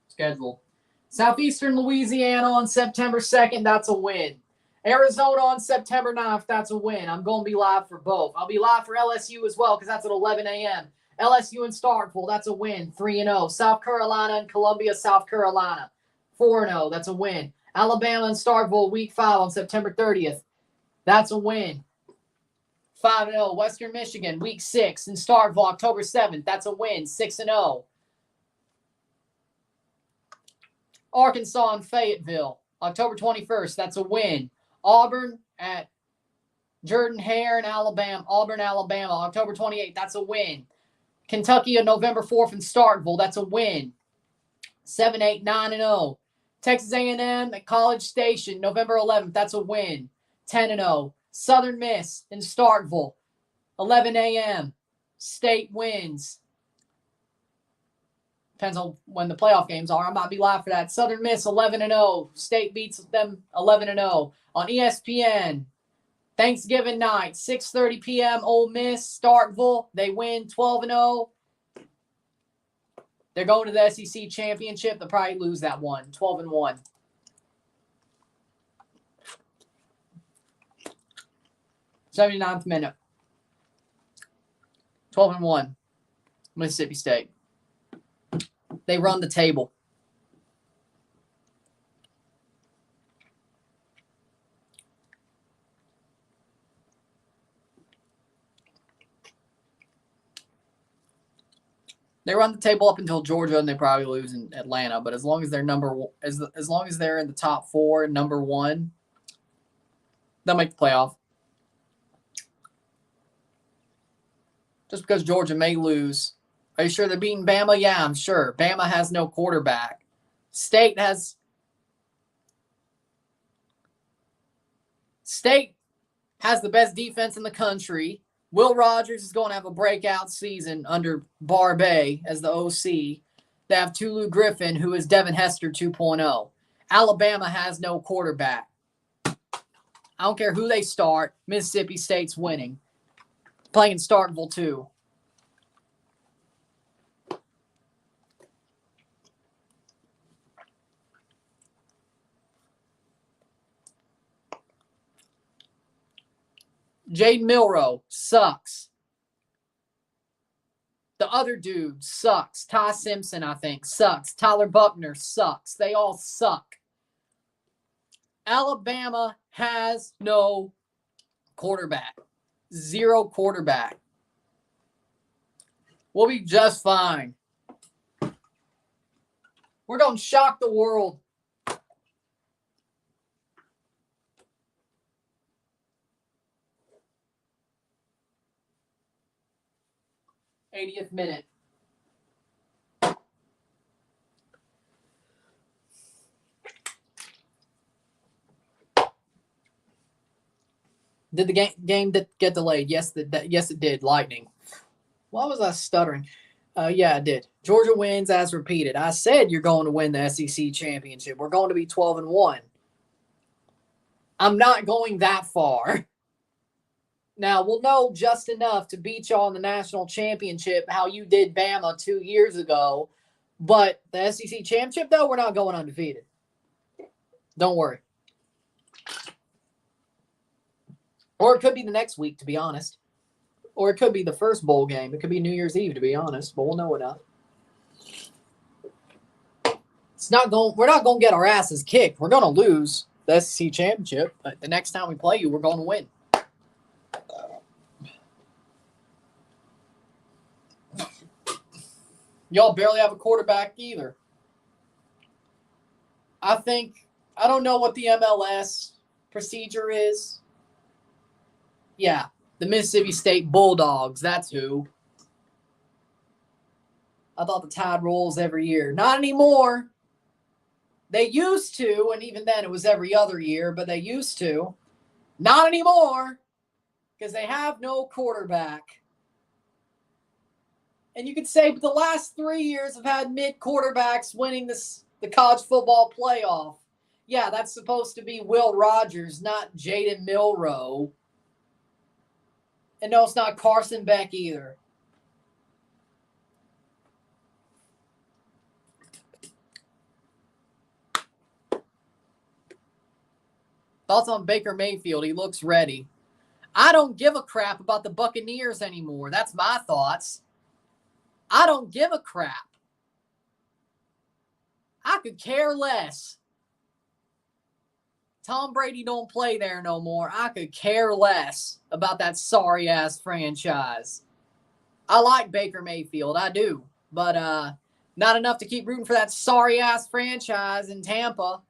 Schedule. Southeastern Louisiana on September 2nd. That's a win. Arizona on September 9th. That's a win. I'm going to be live for both. I'll be live for LSU as well because that's at 11 a.m. LSU and Starkville. That's a win. 3-0. South Carolina and Columbia, South Carolina. 4-0. That's a win. Alabama and Starkville, week 5 on September 30th. That's a win. 5-0. Western Michigan, week 6 in Starkville, October 7th. That's a win. 6-0. Arkansas and Fayetteville, October 21st. That's a win. Auburn at Jordan-Hare in Alabama. Auburn, Alabama, October 28th. That's a win. Kentucky on November 4th in Starkville. That's a win. 7-8, 9-0. Texas A&M at College Station, November 11th. That's a win. 10-0. Southern Miss in Starkville, 11 a.m. State wins. Depends on when the playoff games are. I might be live for that. Southern Miss 11-0. State beats them 11-0 on ESPN. Thanksgiving night, 6:30 p.m. Ole Miss, Starkville. They win 12-0. They're going to the SEC championship. They'll probably lose that one, 12-1. '79th minute. 12-1. Mississippi State. They run the table. They run the table up until Georgia, and they probably lose in Atlanta. But as long as they're as long as they're in the top 4 and number 1, they'll make the playoff. Just because Georgia may lose. Are you sure they're beating Bama? Yeah, I'm sure. Bama has no quarterback. State has the best defense in the country. Will Rogers is going to have a breakout season under Barbay as the OC. They have Tulu Griffin, who is Devin Hester 2.0. Alabama has no quarterback. I don't care who they start. Mississippi State's winning. Playing Starkville, too. Jaden Milroe sucks. The other dude sucks. Ty Simpson, I think, sucks. Tyler Buckner sucks. They all suck. Alabama has no quarterback. Zero quarterback. We'll be just fine. We're going to shock the world. '80th minute. Did the game get delayed? Yes, yes, it did. Lightning. Why was I stuttering? Yeah, it did. Georgia wins as repeated. I said you're going to win the SEC championship. We're going to be 12-1. I'm not going that far. Now, we'll know just enough to beat y'all in the national championship how you did Bama 2 years ago. But the SEC championship, though, we're not going undefeated. Don't worry. Or it could be the next week, to be honest. Or it could be the first bowl game. It could be New Year's Eve, to be honest. But we'll know enough. We're not going to get our asses kicked. We're going to lose the SEC championship. But the next time we play you, we're going to win. Y'all barely have a quarterback either. I don't know what the MLS procedure is. Yeah, the Mississippi State Bulldogs, that's who. I thought the Tide rolls every year. Not anymore. They used to, and even then it was every other year, but they used to. Not anymore, because they have no quarterback. And you could say, but the last 3 years have had mid-quarterbacks winning the college football playoff. Yeah, that's supposed to be Will Rogers, not Jaden Milroe. And no, it's not Carson Beck either. Thoughts on Baker Mayfield? He looks ready. I don't give a crap about the Buccaneers anymore. That's my thoughts. I don't give a crap. I could care less. Tom Brady don't play there no more. I could care less about that sorry-ass franchise. I like Baker Mayfield. I do. But not enough to keep rooting for that sorry-ass franchise in Tampa.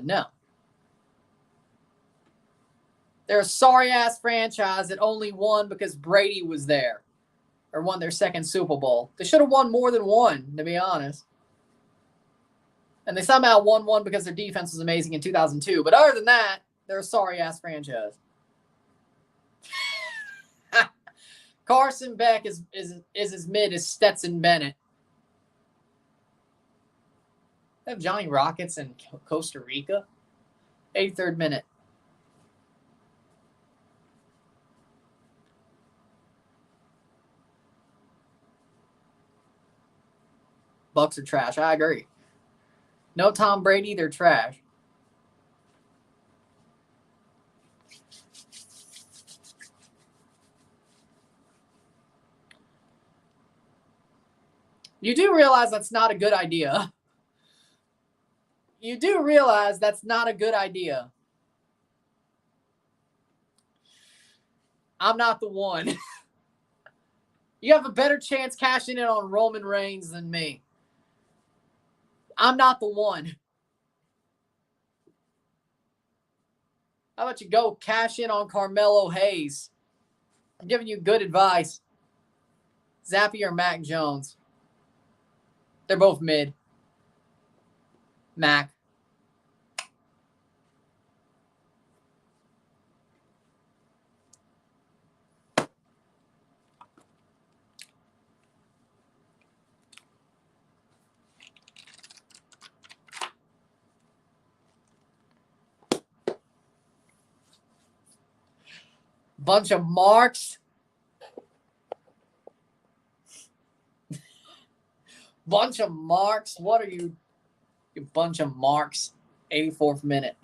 No. They're a sorry-ass franchise that only won because Brady was there. Or won their second Super Bowl. They should have won more than one, to be honest. And they somehow won one because their defense was amazing in 2002. But other than that, they're a sorry-ass franchise. Carson Beck is as mid as Stetson Bennett. They have Johnny Rockets in Costa Rica. 83rd minute. Bucks are trash. I agree. No Tom Brady, they're trash. You do realize that's not a good idea. You do realize that's not a good idea. I'm not the one. You have a better chance cashing in on Roman Reigns than me. I'm not the one. How about you go cash in on Carmelo Hayes? I'm giving you good advice. Zappy or Mac Jones? They're both mid. Mac. Bunch of marks. Bunch of marks. What are you? You bunch of marks. 84th minute.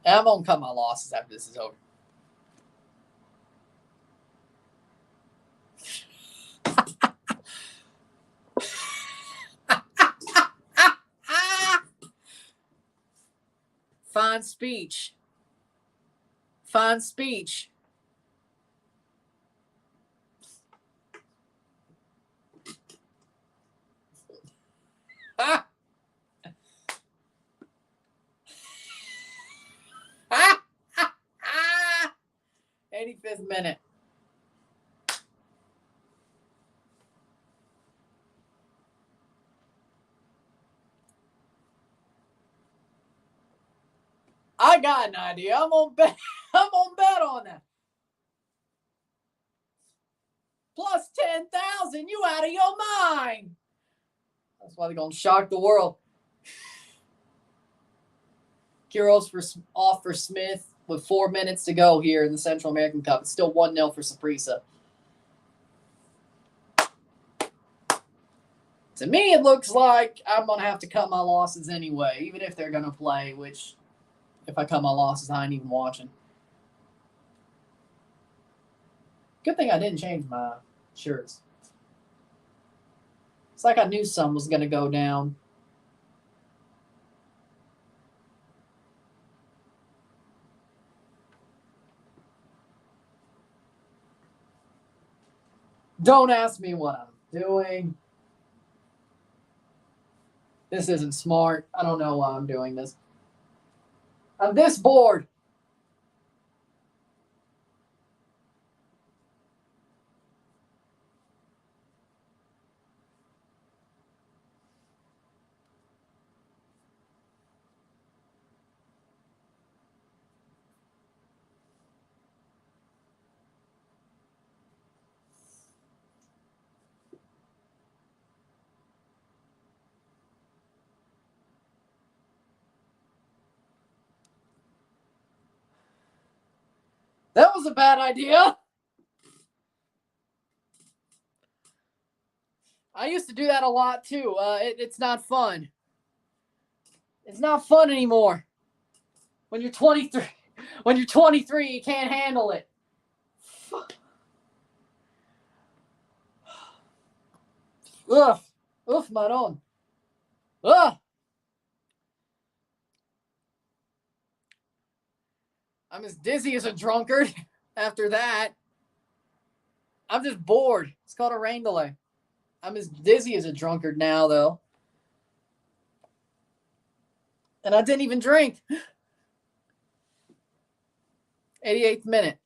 And I'm going to cut my losses after this is over. Fine speech. Fine speech. Ah. 85th minute. I got an idea. I'm gonna bet on that. Plus 10,000. You out of your mind. That's why they're gonna shock the world. Kuros off for Smith with 4 minutes to go here in the Central American Cup. It's still 1-0 for Saprissa. To me, it looks like I'm going to have to cut my losses anyway, even if they're going to play, which if I cut my losses, I ain't even watching. Good thing I didn't change my shirts. It's like I knew some was going to go down. Don't ask me what I'm doing. This isn't smart. I don't know why I'm doing this. I'm this bored. That was a bad idea. I used to do that a lot too. It's not fun. It's not fun anymore. When you're 23, you can't handle it. Ugh. Oof, Maron. Ugh. I'm as dizzy as a drunkard after that. I'm just bored. It's called a rain delay. I'm as dizzy as a drunkard now, though. And I didn't even drink. 88th minute.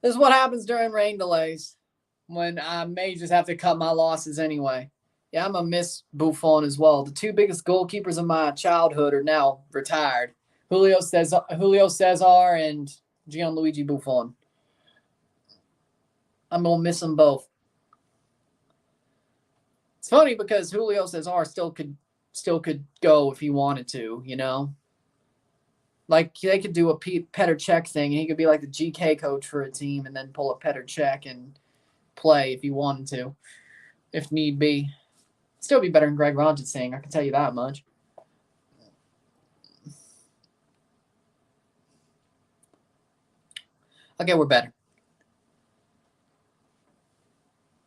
This is what happens during rain delays when I may just have to cut my losses anyway. Yeah, I'm going to miss Buffon as well. The two biggest goalkeepers of my childhood are now retired. Julio Cesar and Gianluigi Buffon. I'm going to miss them both. It's funny because Julio Cesar still could go if he wanted to, you know? Like, they could do a Petr Cech thing, and he could be like the GK coach for a team and then pull a Petr Cech and play if he wanted to, if need be. Still be better than Greg Ranjitsingh, I can tell you that much. Okay, we're better.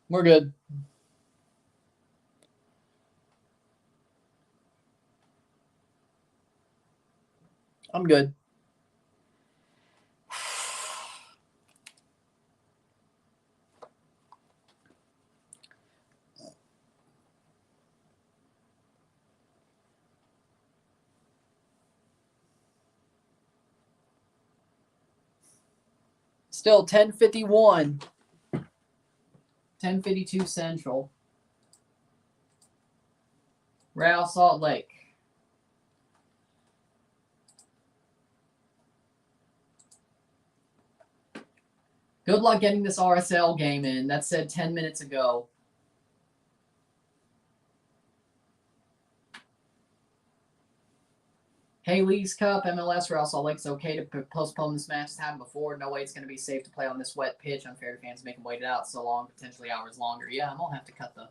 We're good. I'm good. Still 10:51. 10:52 Central. Real Salt Lake. Good luck getting this RSL game in. That said 10 minutes ago. Hey, Leagues Cup, MLS, Real Salt Lake's okay to postpone this match. It's happened before. No way it's going to be safe to play on this wet pitch. Unfair to fans, make them wait it out so long, potentially hours longer. Yeah, I'm going to have to cut the...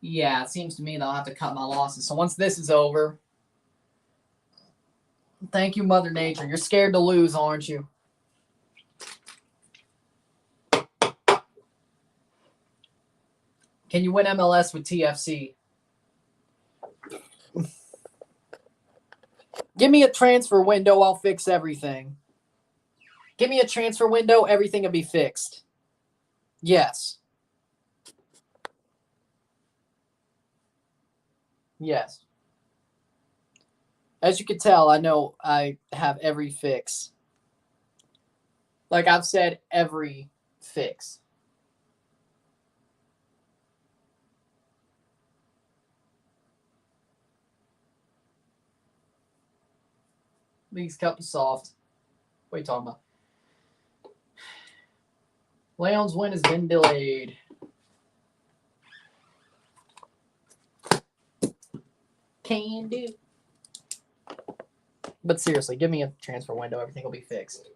Yeah, it seems to me that I'll have to cut my losses. So once this is over, thank you, Mother Nature. You're scared to lose, aren't you? Can you win MLS with TFC? Give me a transfer window, I'll fix everything. Give me a transfer window, everything will be fixed. Yes. Yes. As you can tell, I know I have every fix. Like I've said, every fix. League's Cup is soft. What are you talking about? Leon's win has been delayed. Can do. But seriously, give me a transfer window. Everything will be fixed.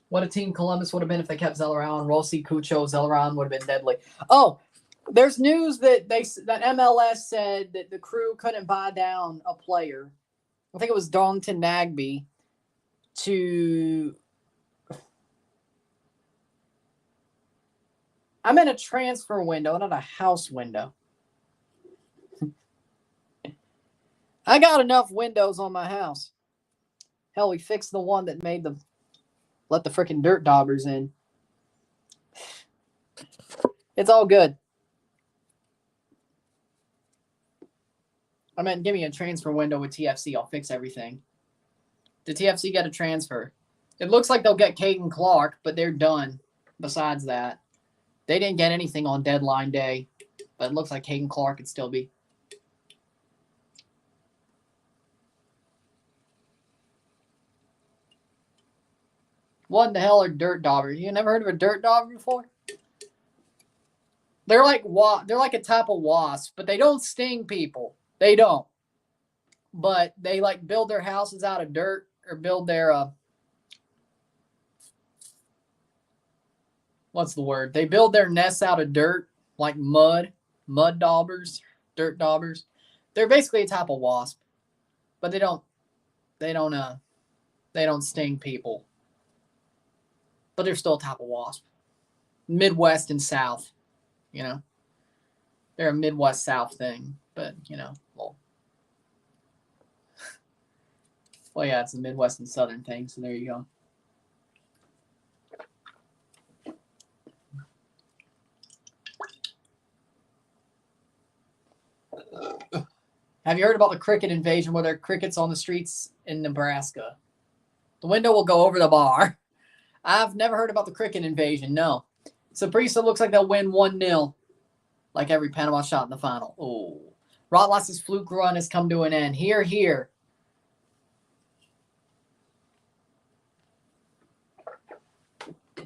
What a team Columbus would have been if they kept Zelleran. Rossi, Cucho, Zelleran would have been deadly. Oh, there's news that that MLS said that the Crew couldn't buy down a player. I think it was Darlington Nagbe to. I'm in a transfer window, not a house window. I got enough windows on my house. Hell, we fixed the one that made them let the freaking dirt daubers in. It's all good. I meant give me a transfer window with TFC. I'll fix everything. Did TFC get a transfer? It looks like they'll get Caden Clark, but they're done. Besides that, they didn't get anything on deadline day, but it looks like Caden Clark could still be. What the hell are dirt daubers? You never heard of a dirt dauber before? They're like a type of wasp, but they don't sting people. They don't. But they like build their houses out of dirt or build their what's the word? They build their nests out of dirt, like mud daubers, dirt daubers. They're basically a type of wasp, but they don't sting people. But they're still a type of wasp. Midwest and South, you know. They're a Midwest South thing, but well, yeah, it's a Midwest and Southern thing, so there you go. Have you heard about the cricket invasion where there are crickets on the streets in Nebraska? The window will go over the bar. I've never heard about the cricket invasion, no. Saprissa looks like they'll win 1-0, like every Panama shot in the final. Oh. Rotlass's fluke run has come to an end. Here, here.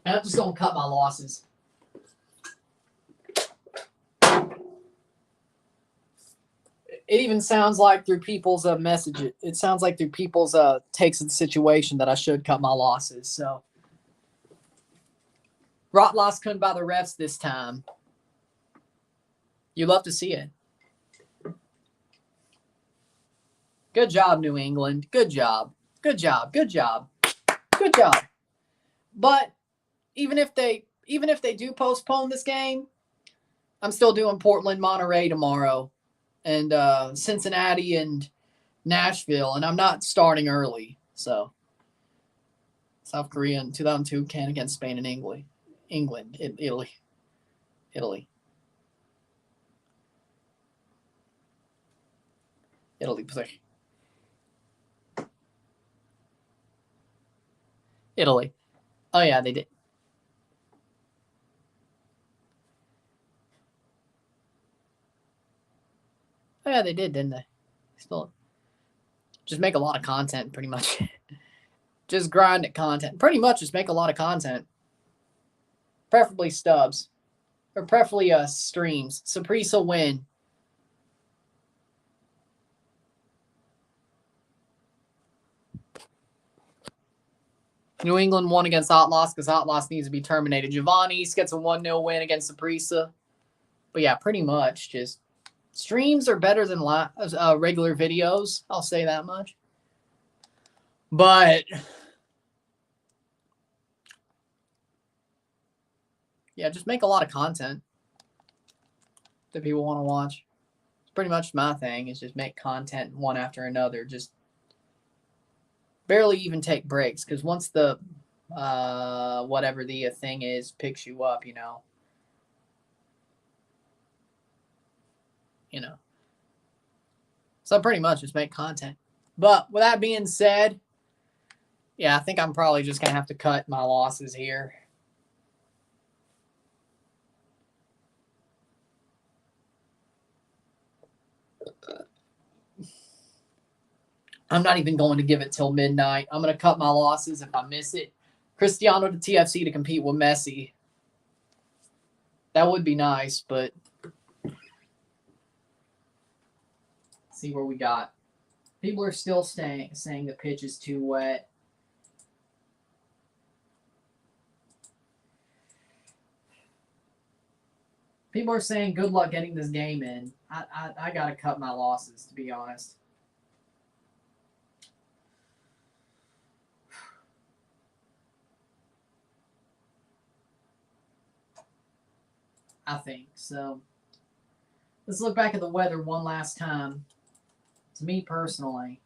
And I'm just going to cut my losses. It even sounds like through people's messages. It sounds like through people's takes of the situation that I should cut my losses. So, Rotlass couldn't buy the refs this time. You love to see it. Good job, New England. Good job. Good job. Good job. Good job. But even if they do postpone this game, I'm still doing Portland, Monterey tomorrow, and Cincinnati and Nashville, and I'm not starting early. So South Korea in 2002 can against Spain and Italy, Italy. Italy. Oh yeah, they did. Oh yeah, they did, didn't they? Still, just make a lot of content, pretty much. Just grind at content. Pretty much, just make a lot of content. Preferably stubs, or preferably streams. Saprissa win. New England won against Hot Loss because Hot Loss needs to be terminated. Giovanni's gets a 1-0 win against Saprissa. But yeah, pretty much just streams are better than regular videos. I'll say that much. But yeah, just make a lot of content that people want to watch. It's pretty much my thing is just make content one after another. Just barely even take breaks because once the whatever the thing is picks you up, you know. So pretty much just make content. But with that being said, yeah, I think I'm probably just gonna have to cut my losses here. I'm not even going to give it till midnight. I'm going to cut my losses if I miss it. Cristiano to TFC to compete with Messi. That would be nice, but let's see where we got. People are still saying the pitch is too wet. People are saying good luck getting this game in. I got to cut my losses, to be honest. I think so. Let's look back at the weather one last time. To me personally,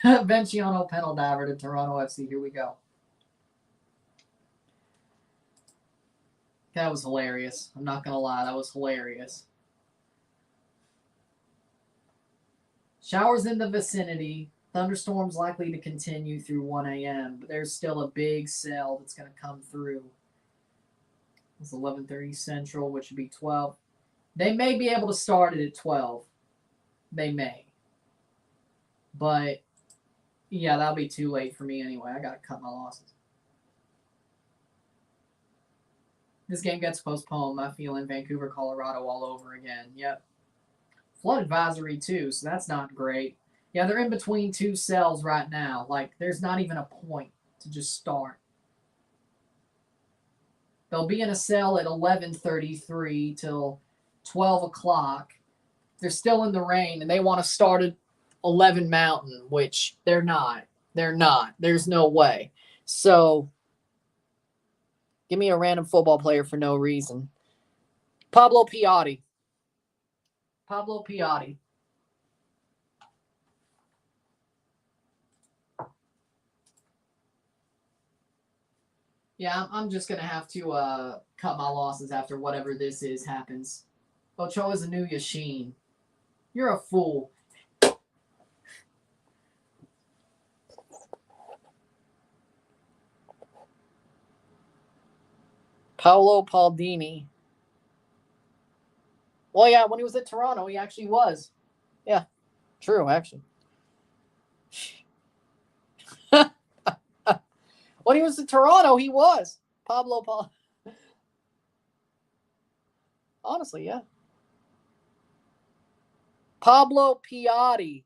Venciano penalty diver to Toronto FC. Here we go. That was hilarious. I'm not gonna lie, that was hilarious. Showers in the vicinity. Thunderstorms likely to continue through 1 a.m., but there's still a big cell that's going to come through. It's 11:30 Central, which would be 12. They may be able to start it at 12. They may. But, yeah, that'll be too late for me anyway. I got to cut my losses. This game gets postponed. My feeling Vancouver, Colorado all over again. Yep. Flood advisory, too, so that's not great. Yeah, they're in between two cells right now. Like, there's not even a point to just start. They'll be in a cell at 11:33 till 12 o'clock. They're still in the rain, and they want to start at 11 Mountain, which they're not. They're not. There's no way. So, give me a random football player for no reason. Pablo Piatti. Pablo Piatti. Yeah, I'm just going to have to cut my losses after whatever this is happens. Ochoa's a new Yashin. You're a fool. Paolo Paldini. Well, yeah, when he was at Toronto, he actually was. Yeah, true, actually. When he was in Toronto, he was. Pablo Paul. Honestly, yeah. Pablo Piatti.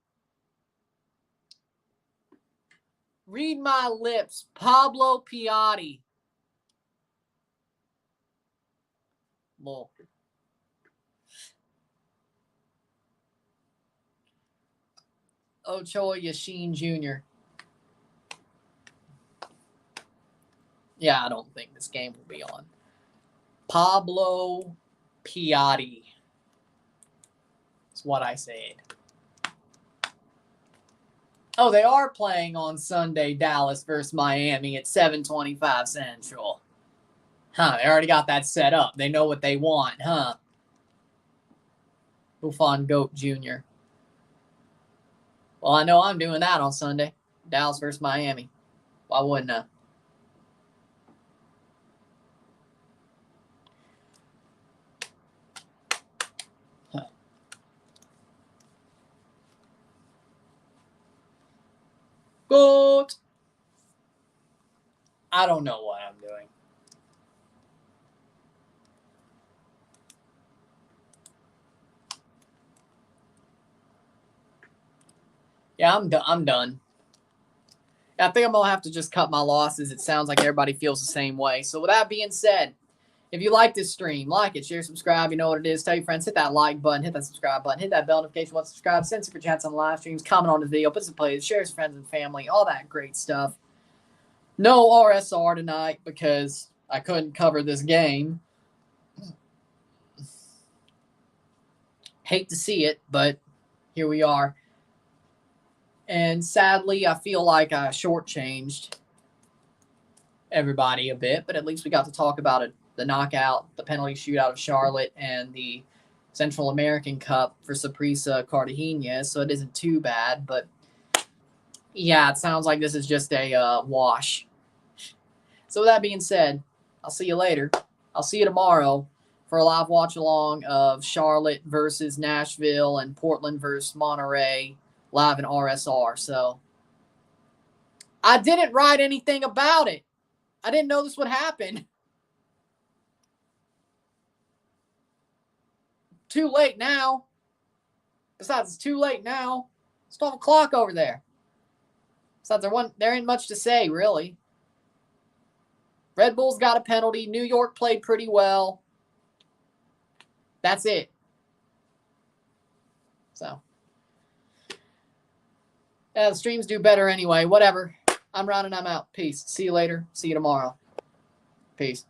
Read my lips. Pablo Piatti. Lol. Ochoa Yashin Jr. Yeah, I don't think this game will be on. Pablo Piatti. That's what I said. Oh, they are playing on Sunday, Dallas versus Miami at 7:25 Central. Huh, they already got that set up. They know what they want, huh? Buffon Goat Jr. Well, I know I'm doing that on Sunday. Dallas versus Miami. Why wouldn't I? Goat. I don't know what I'm doing. Yeah, I'm done. I think I'm going to have to just cut my losses. It sounds like everybody feels the same way. So with that being said, if you like this stream, like it, share, subscribe. You know what it is. Tell your friends. Hit that like button. Hit that subscribe button. Hit that bell notification once subscribe. Send super chats on live streams. Comment on the video. Put some plays. Share with friends and family. All that great stuff. No RSR tonight because I couldn't cover this game. Hate to see it, but here we are. And sadly, I feel like I shortchanged everybody a bit, but at least we got to talk about it. The knockout, the penalty shootout of Charlotte, and the Central American Cup for Saprissa Cartagena, so it isn't too bad, but yeah, it sounds like this is just a wash. So with that being said, I'll see you later. I'll see you tomorrow for a live watch-along of Charlotte versus Nashville and Portland versus Monterey live in RSR. So I didn't write anything about it. I didn't know this would happen. Too late now. Besides, it's too late now. It's 12 o'clock over there. Besides, there ain't much to say, really. Red Bulls got a penalty. New York played pretty well. That's it. So, the streams do better anyway. Whatever. I'm Ron and I'm out. Peace. See you later. See you tomorrow. Peace.